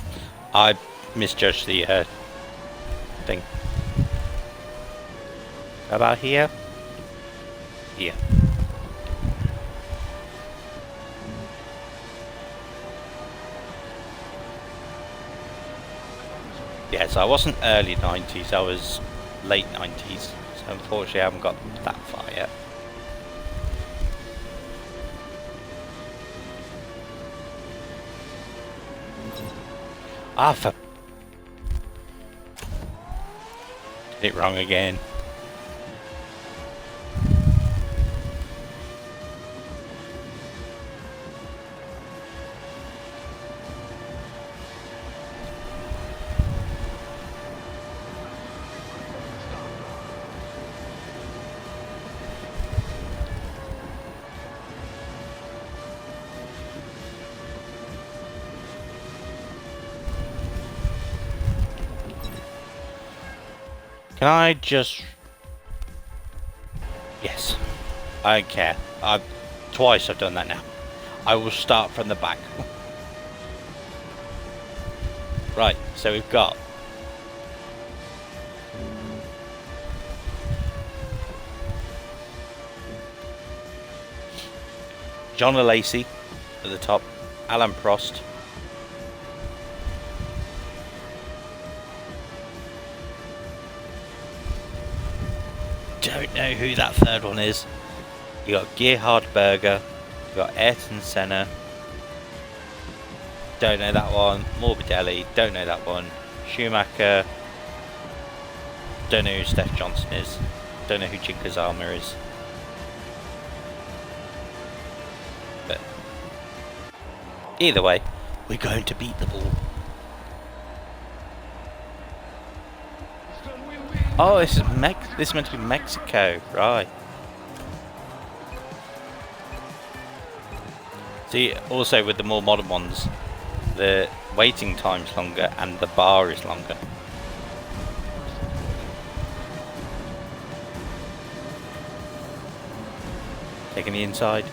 I misjudged the thing. How about here? Here. Yeah, so I wasn't early 90s, I was late 90s. So unfortunately I haven't got that far yet. Ah, for... Did it wrong again. Can I just... Yes. I don't care. Twice I've done that now. I will start from the back. Right, so we've got... John Lacey at the top. Alan Prost. Don't know who that third one is. You got Gerhard Berger. You got Ayrton Senna. Don't know that one. Morbidelli. Don't know that one. Schumacher. Don't know who Steph Johnson is. Don't know who Jin Kazama is. But either way, we're going to beat the ball. Oh, this is meant to be Mexico, right? See, also with the more modern ones, the waiting time's longer and the bar is longer. Taking the inside.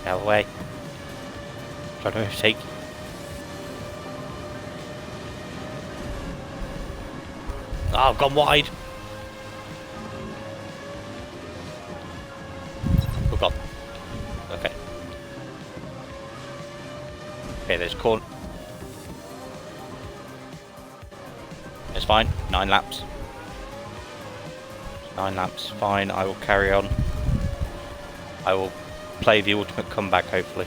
Out of the way. Try to overtake. Oh, I've gone wide. Oh god. Okay. Okay, there's corn. It's fine. 9 laps. 9 laps. Fine. I will carry on. I will play the ultimate comeback, hopefully.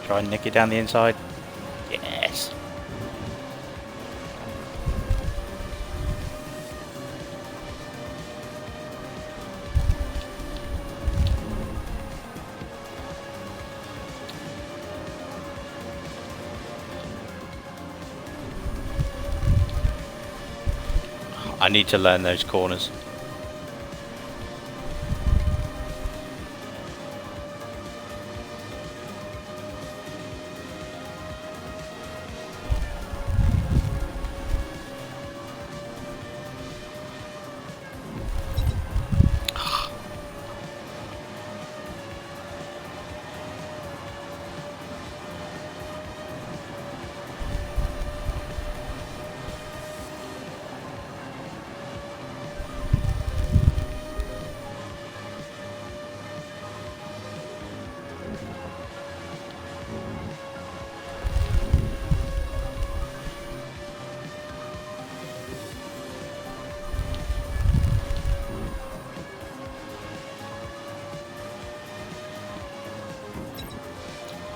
Try and nick it down the inside. Yes. I need to learn those corners.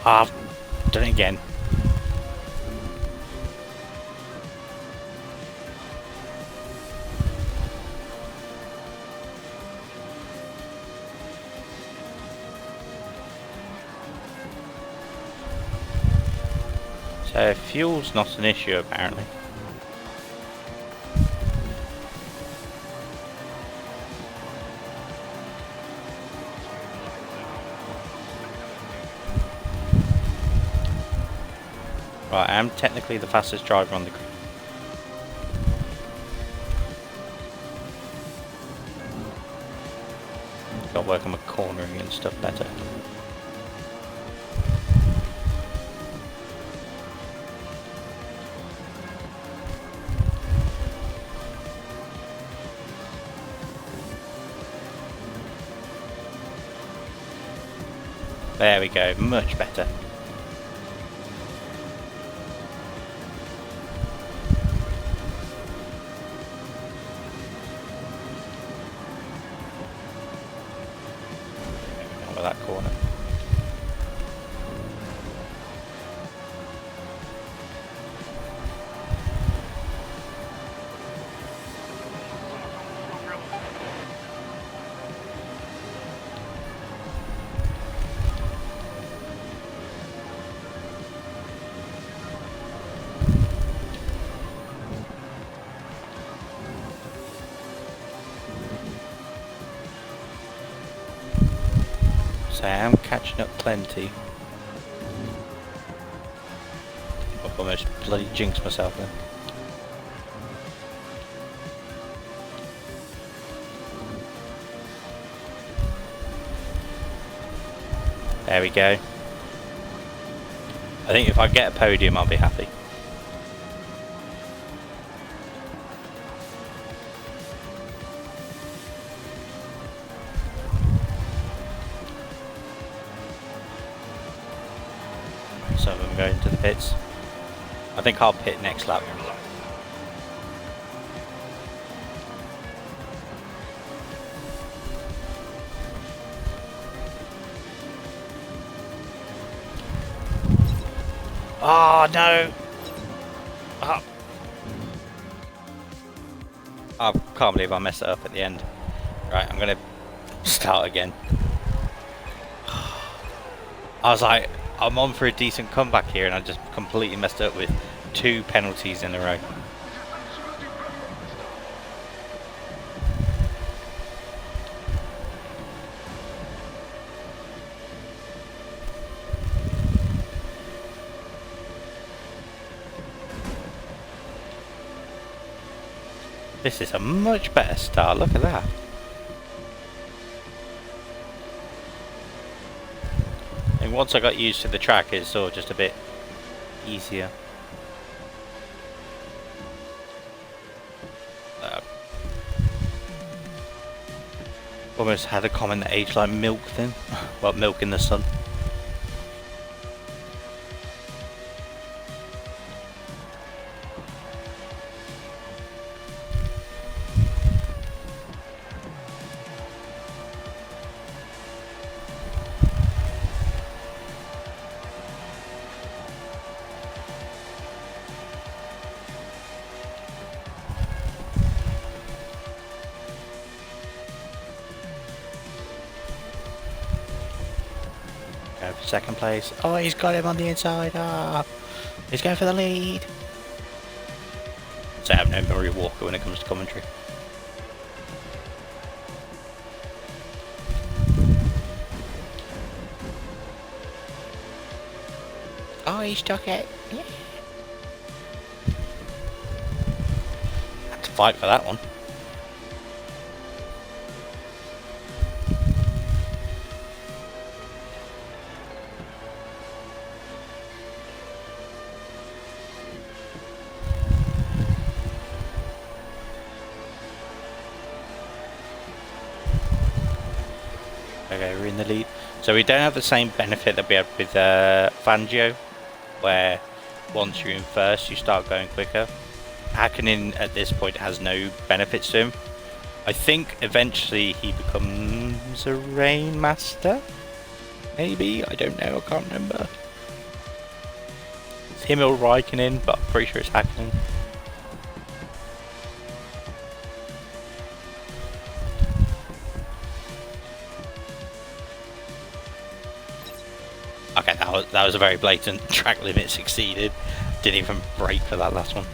Ah, I've done it again. So fuel's not an issue apparently. Right, I am technically the fastest driver on the grid. Got to work on my cornering and stuff better. There we go, much better. Over that corner. So I am catching up plenty. I've almost bloody jinxed myself then. There we go. I think if I get a podium, I'll be happy. So I'm going to the pits. I think I'll pit next lap. Oh no! Oh. I can't believe I messed it up at the end. Right, I'm gonna start again. I was like, I'm on for a decent comeback here, and I just completely messed up with 2 penalties in a row. This is a much better start, look at that. And once I got used to the track, it's sort of just a bit easier. Almost had a comment that aged like milk then. Well, milk in the sun. Go for second place. Oh, he's got him on the inside. Ah, he's going for the lead. So I have no Murray Walker when it comes to commentary. Oh, he stuck it. Yeah. Had to fight for that one. Okay, we're in the lead. So we don't have the same benefit that we had with Fangio, where once you're in first, you start going quicker. Hakkinen at this point has no benefits to him. I think eventually he becomes a Rain Master? Maybe? I don't know, I can't remember. It's him or Raikkonen, but I'm pretty sure it's Hakkinen. Okay, that was a very blatant track limit succeeded. Didn't even brake for that last one.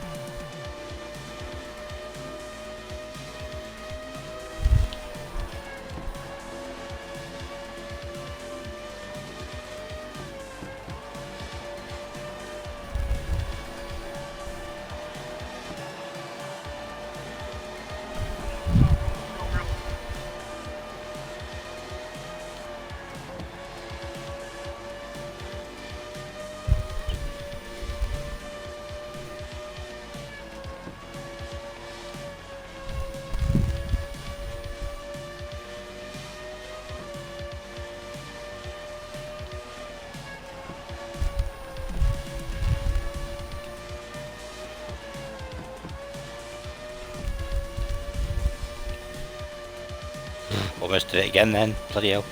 Almost did it again then, bloody hell.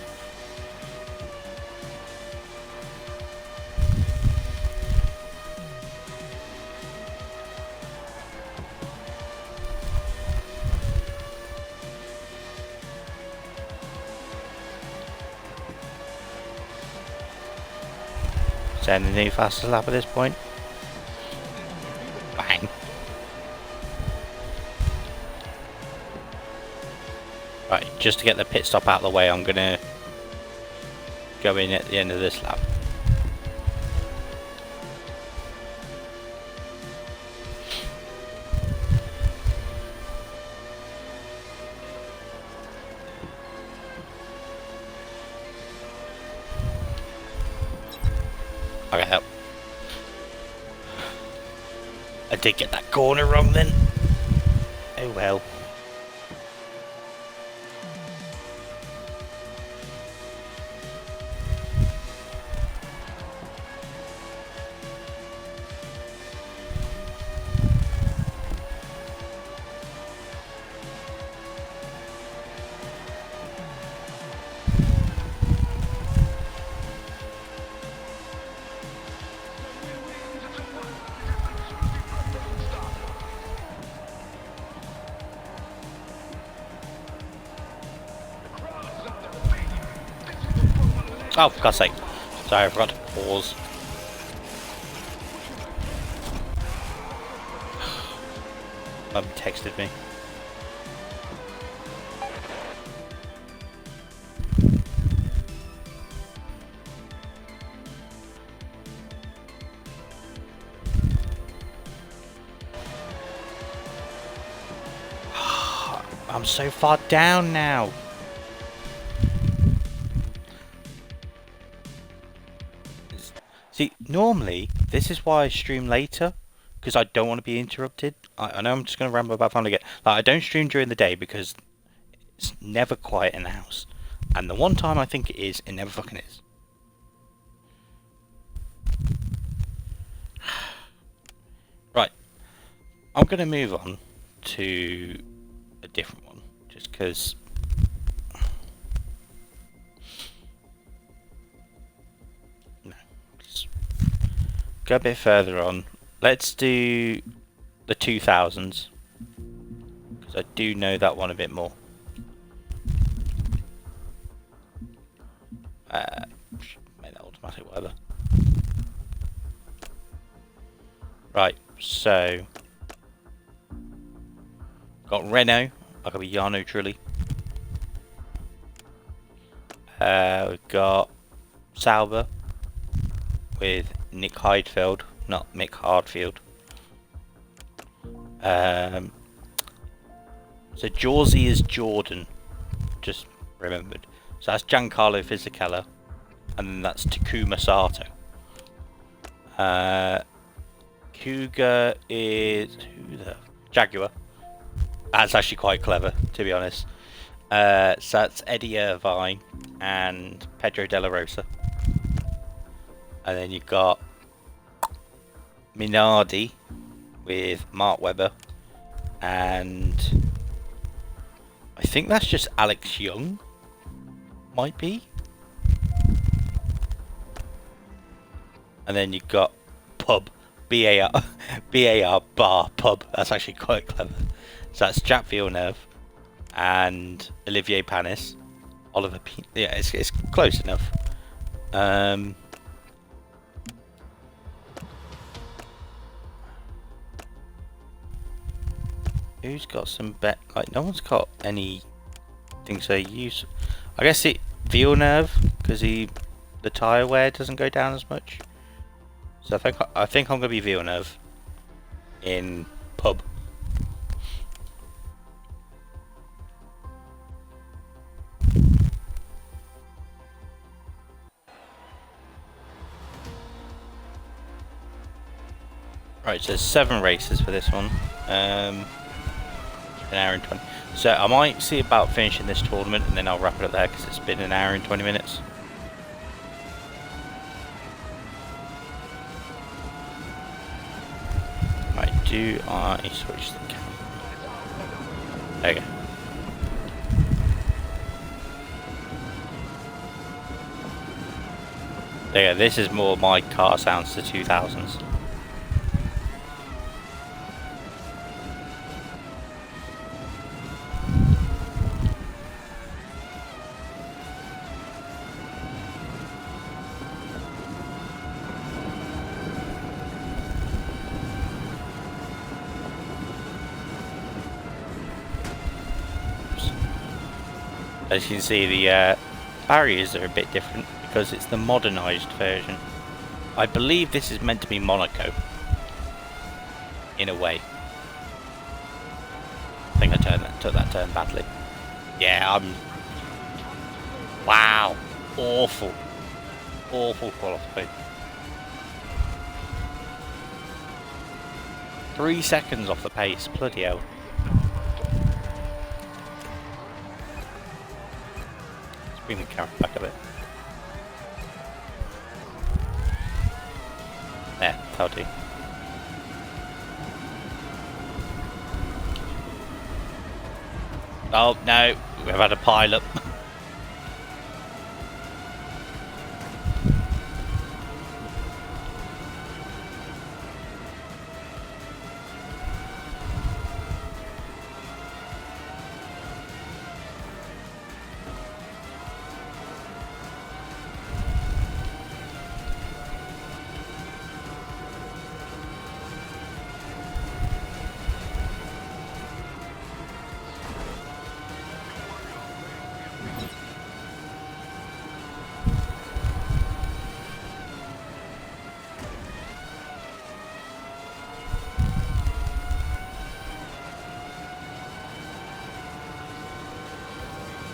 Setting the new fastest lap at this point. Bang. Right, just to get the pit stop out of the way, I'm gonna go in at the end of this lap. Okay, yep. I did get that corner wrong then. Oh well. Oh, for God's sake. Sorry, I forgot to pause. Mum texted me. I'm so far down now. See, normally, this is why I stream later, because I don't want to be interrupted. I know I'm just going to ramble about family again. Like, I don't stream during the day because it's never quiet in the house. And the one time I think it is, it never fucking is. Right. I'm going to move on to a different one, just because... Go a bit further on. Let's do the 2000s, because I do know that one a bit more. Make that automatic, whatever. Right, so got Renault. I got a Jarno Trulli. We've got Sauber with Nick Heidfeld, not Mick Hardfield. So Jorzy is Jordan, just remembered. So that's Giancarlo Fisichella, and then that's Takuma Sato. Cougar is who the Jaguar. That's actually quite clever, to be honest. So that's Eddie Irvine and Pedro De La Rosa. And then you've got Minardi with Mark Webber, and I think that's just Alex Young, might be. And then you've got Pub, B-A-R, B-A-R, Bar, Pub. That's actually quite clever. So that's Jack Villeneuve and Olivier Panis. Oliver P. Yeah, it's close enough. Who's got some like no one's got any things they use. I guess Villeneuve, because the tyre wear doesn't go down as much. So I think I'm gonna be Villeneuve in Pub. Right, so there's 7 races for this one. An hour and 20. So I might see about finishing this tournament and then I'll wrap it up there because it's been an hour and 20 minutes. Right, do I switch the camera? There we go. There you go, this is more my car sounds to 2000s. As you can see, the barriers are a bit different because it's the modernised version. I believe this is meant to be Monaco, in a way. I think I took that turn badly. Yeah, wow, awful qualifying. 3 seconds off the pace, bloody hell. Let's bring the camera back a bit. There, that'll do. Oh no, we've had a pile-up.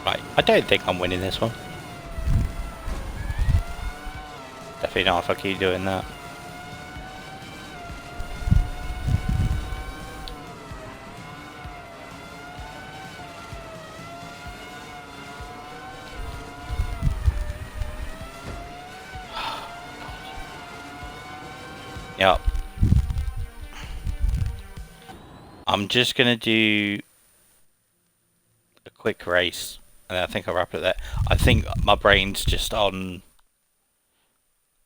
Right, I don't think I'm winning this one. Definitely not if I keep doing that. Yep. I'm just gonna do a quick race, and I think I'll wrap it there. I think my brain's just on,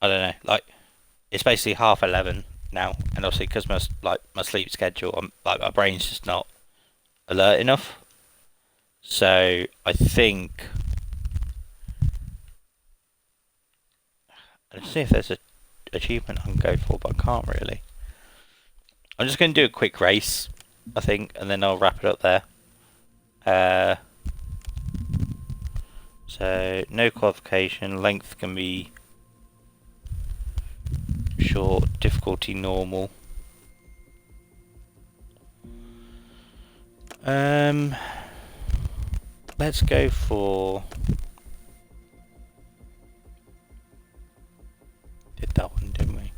I don't know, like, it's basically 11:30 now, and obviously because my sleep schedule, my brain's just not alert enough. So I think, let's see if there's a achievement I can go for, but I can't really. I'm just going to do a quick race, I think, and then I'll wrap it up there. So no qualification, length can be short, difficulty normal. Let's go for, did that one, didn't we?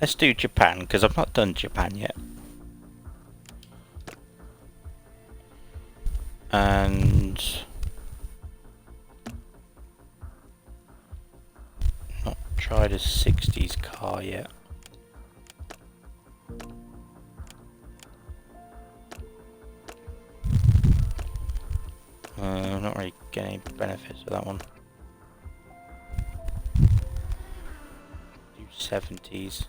Let's do Japan, because I've not done Japan yet. And not tried a 60s car yet. I'm not really getting any benefits of that one. Do 70s.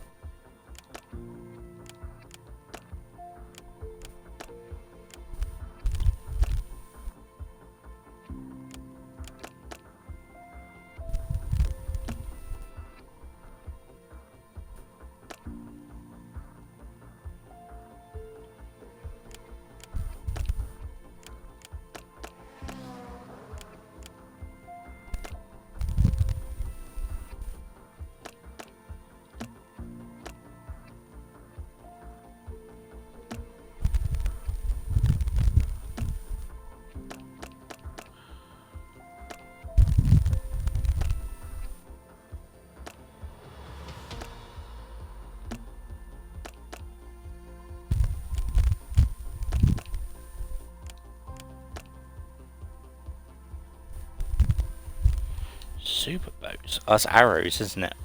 Super boats. Oh, that's arrows, isn't it?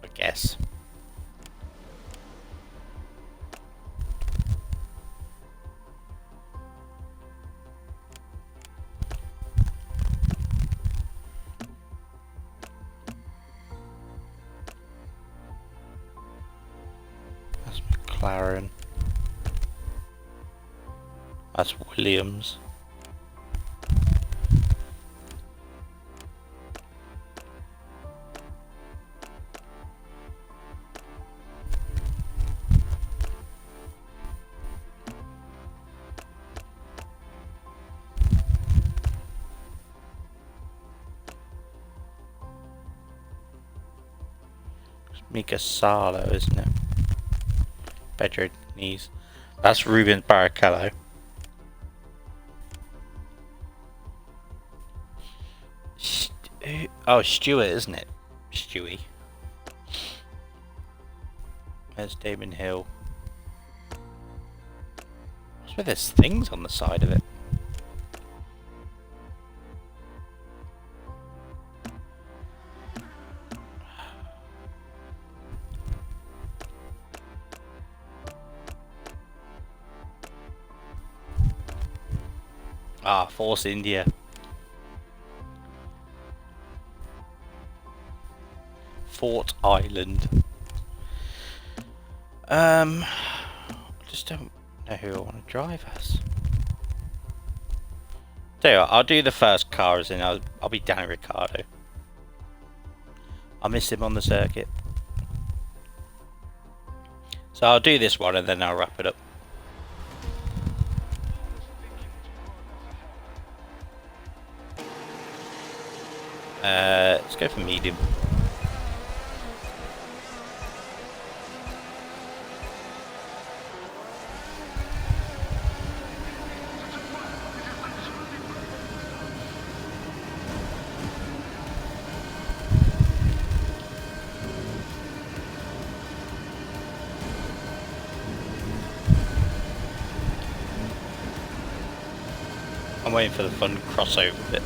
I guess. That's McLaren. That's Williams. Mika Salo, isn't it? Pedro Knees. That's Ruben Barrichello. Oh, Stewart, isn't it? Stewie. There's Damon Hill. What's with there's things on the side of it? Ah, Force India. Fort Island. I just don't know who I want to drive as. Tell you what, I'll do the first car as in I'll be Danny Ricciardo. I miss him on the circuit. So I'll do this one and then I'll wrap it up. Let's go for medium. I'm waiting for the fun crossover bit.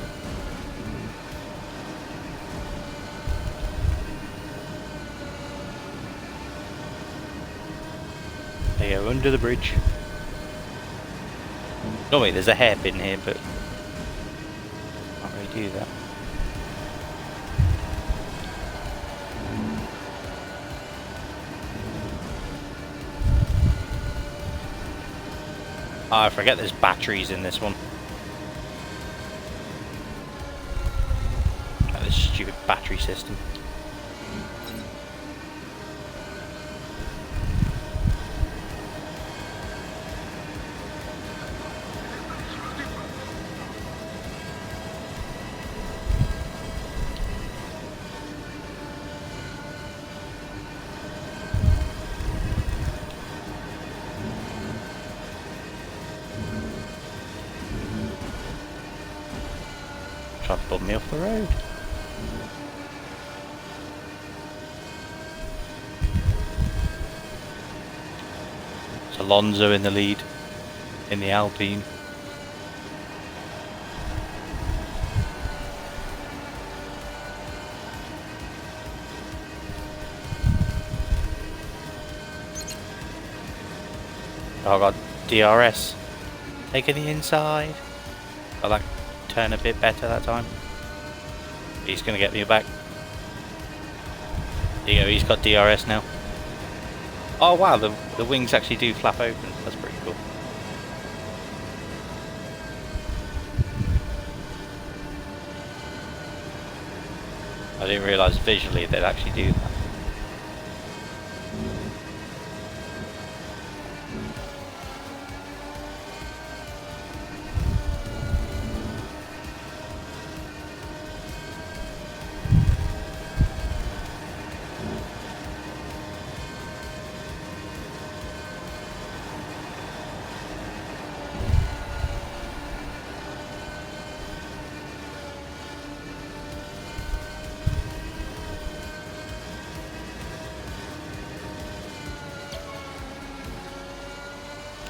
There you go, under the bridge. Normally there's a hairpin here, but can't really do that. Oh, I forget there's batteries in this one. Oh, this stupid battery system. Trying to bump me off the road. It's Alonso in the lead in the Alpine. Oh, I got DRS. Taking the inside. I like turn a bit better that time. He's going to get me back. There you go, he's got DRS now. Oh wow, the wings actually do flap open. That's pretty cool. I didn't realise visually they'd actually do that.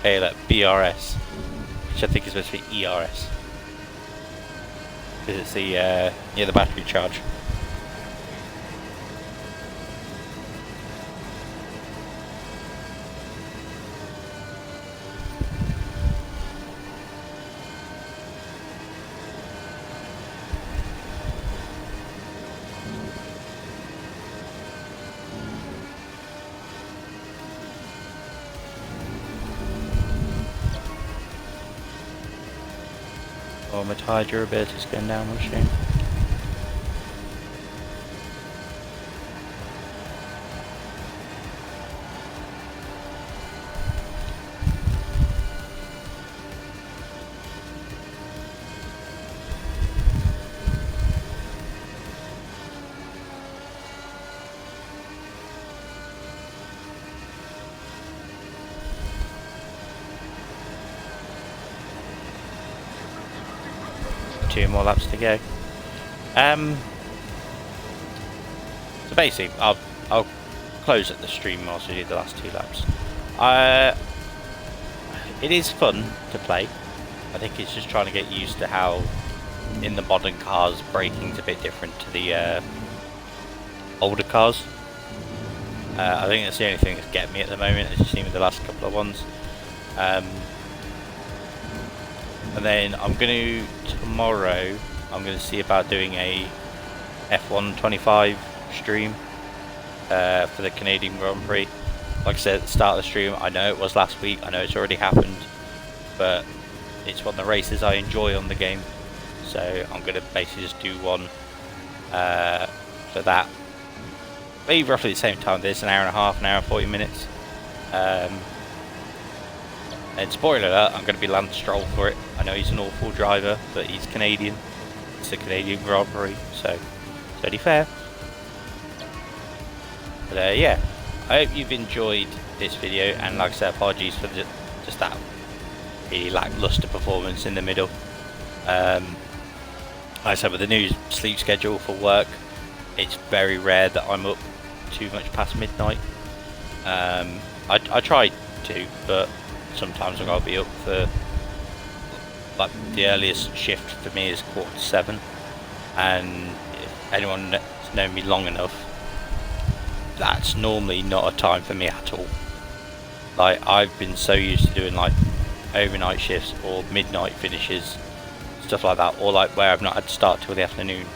Hey, look, BRS, which I think is supposed to be ERS, because it's the battery charge. Oh, my tyre durability is going down, which shame. 2 more laps to go. So basically, I'll close at the stream whilst we do the last 2 laps. It is fun to play. I think it's just trying to get used to how in the modern cars braking's a bit different to the older cars. I think that's the only thing that's getting me at the moment, as you've seen with the last couple of ones. And then tomorrow I'm going to see about doing a F1 25 stream for the Canadian Grand Prix. Like I said at the start of the stream, I know it was last week, I know it's already happened, but it's one of the races I enjoy on the game, so I'm going to basically just do one for that. Maybe roughly the same time. There's an hour and a half, an hour and 40 minutes. And spoiler alert, I'm going to be Lance Stroll for it. I know he's an awful driver, but he's Canadian. It's the Canadian Grand Prix, so it's only fair. But yeah, I hope you've enjoyed this video, and like I said, apologies for just that really lackluster performance in the middle. Like I said, with the new sleep schedule for work, it's very rare that I'm up too much past midnight. I try to, but sometimes I've got to be up for, like, the earliest shift for me is 6:45, and if anyone that's known me long enough, that's normally not a time for me at all. Like, I've been so used to doing like overnight shifts or midnight finishes, stuff like that, or like where I've not had to start till the afternoon.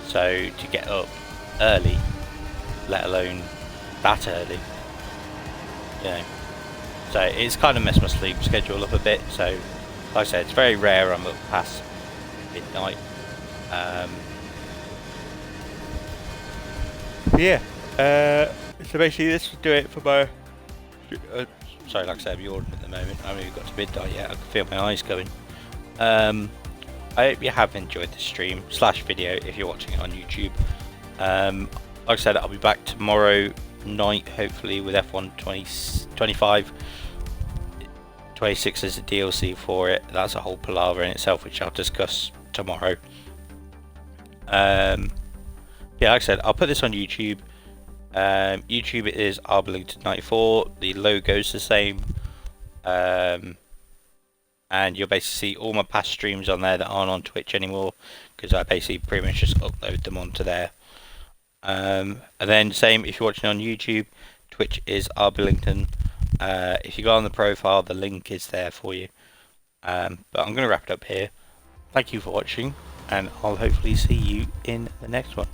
So to get up early, let alone that early, you know, so it's kind of messed my sleep schedule up a bit. So like I said, it's very rare I'm up past midnight. Yeah, so basically this will do it for my sorry, like I said, I'm yawning at the moment. I haven't even got to midnight yet. I can feel my eyes going. I hope you have enjoyed the stream / video if you're watching it on YouTube. Like I said, I'll be back tomorrow night, hopefully, with F1 25. 26 is a DLC for it. That's a whole palaver in itself, which I'll discuss tomorrow. Yeah, like I said, I'll put this on YouTube. YouTube it is Arblington94. The logo's the same. And you'll basically see all my past streams on there that aren't on Twitch anymore, because I basically pretty much just upload them onto there. And then same if you're watching on YouTube, Twitch is Arblington. If you go on the profile, the link is there for you. But I'm going to wrap it up here. Thank you for watching, and I'll hopefully see you in the next one.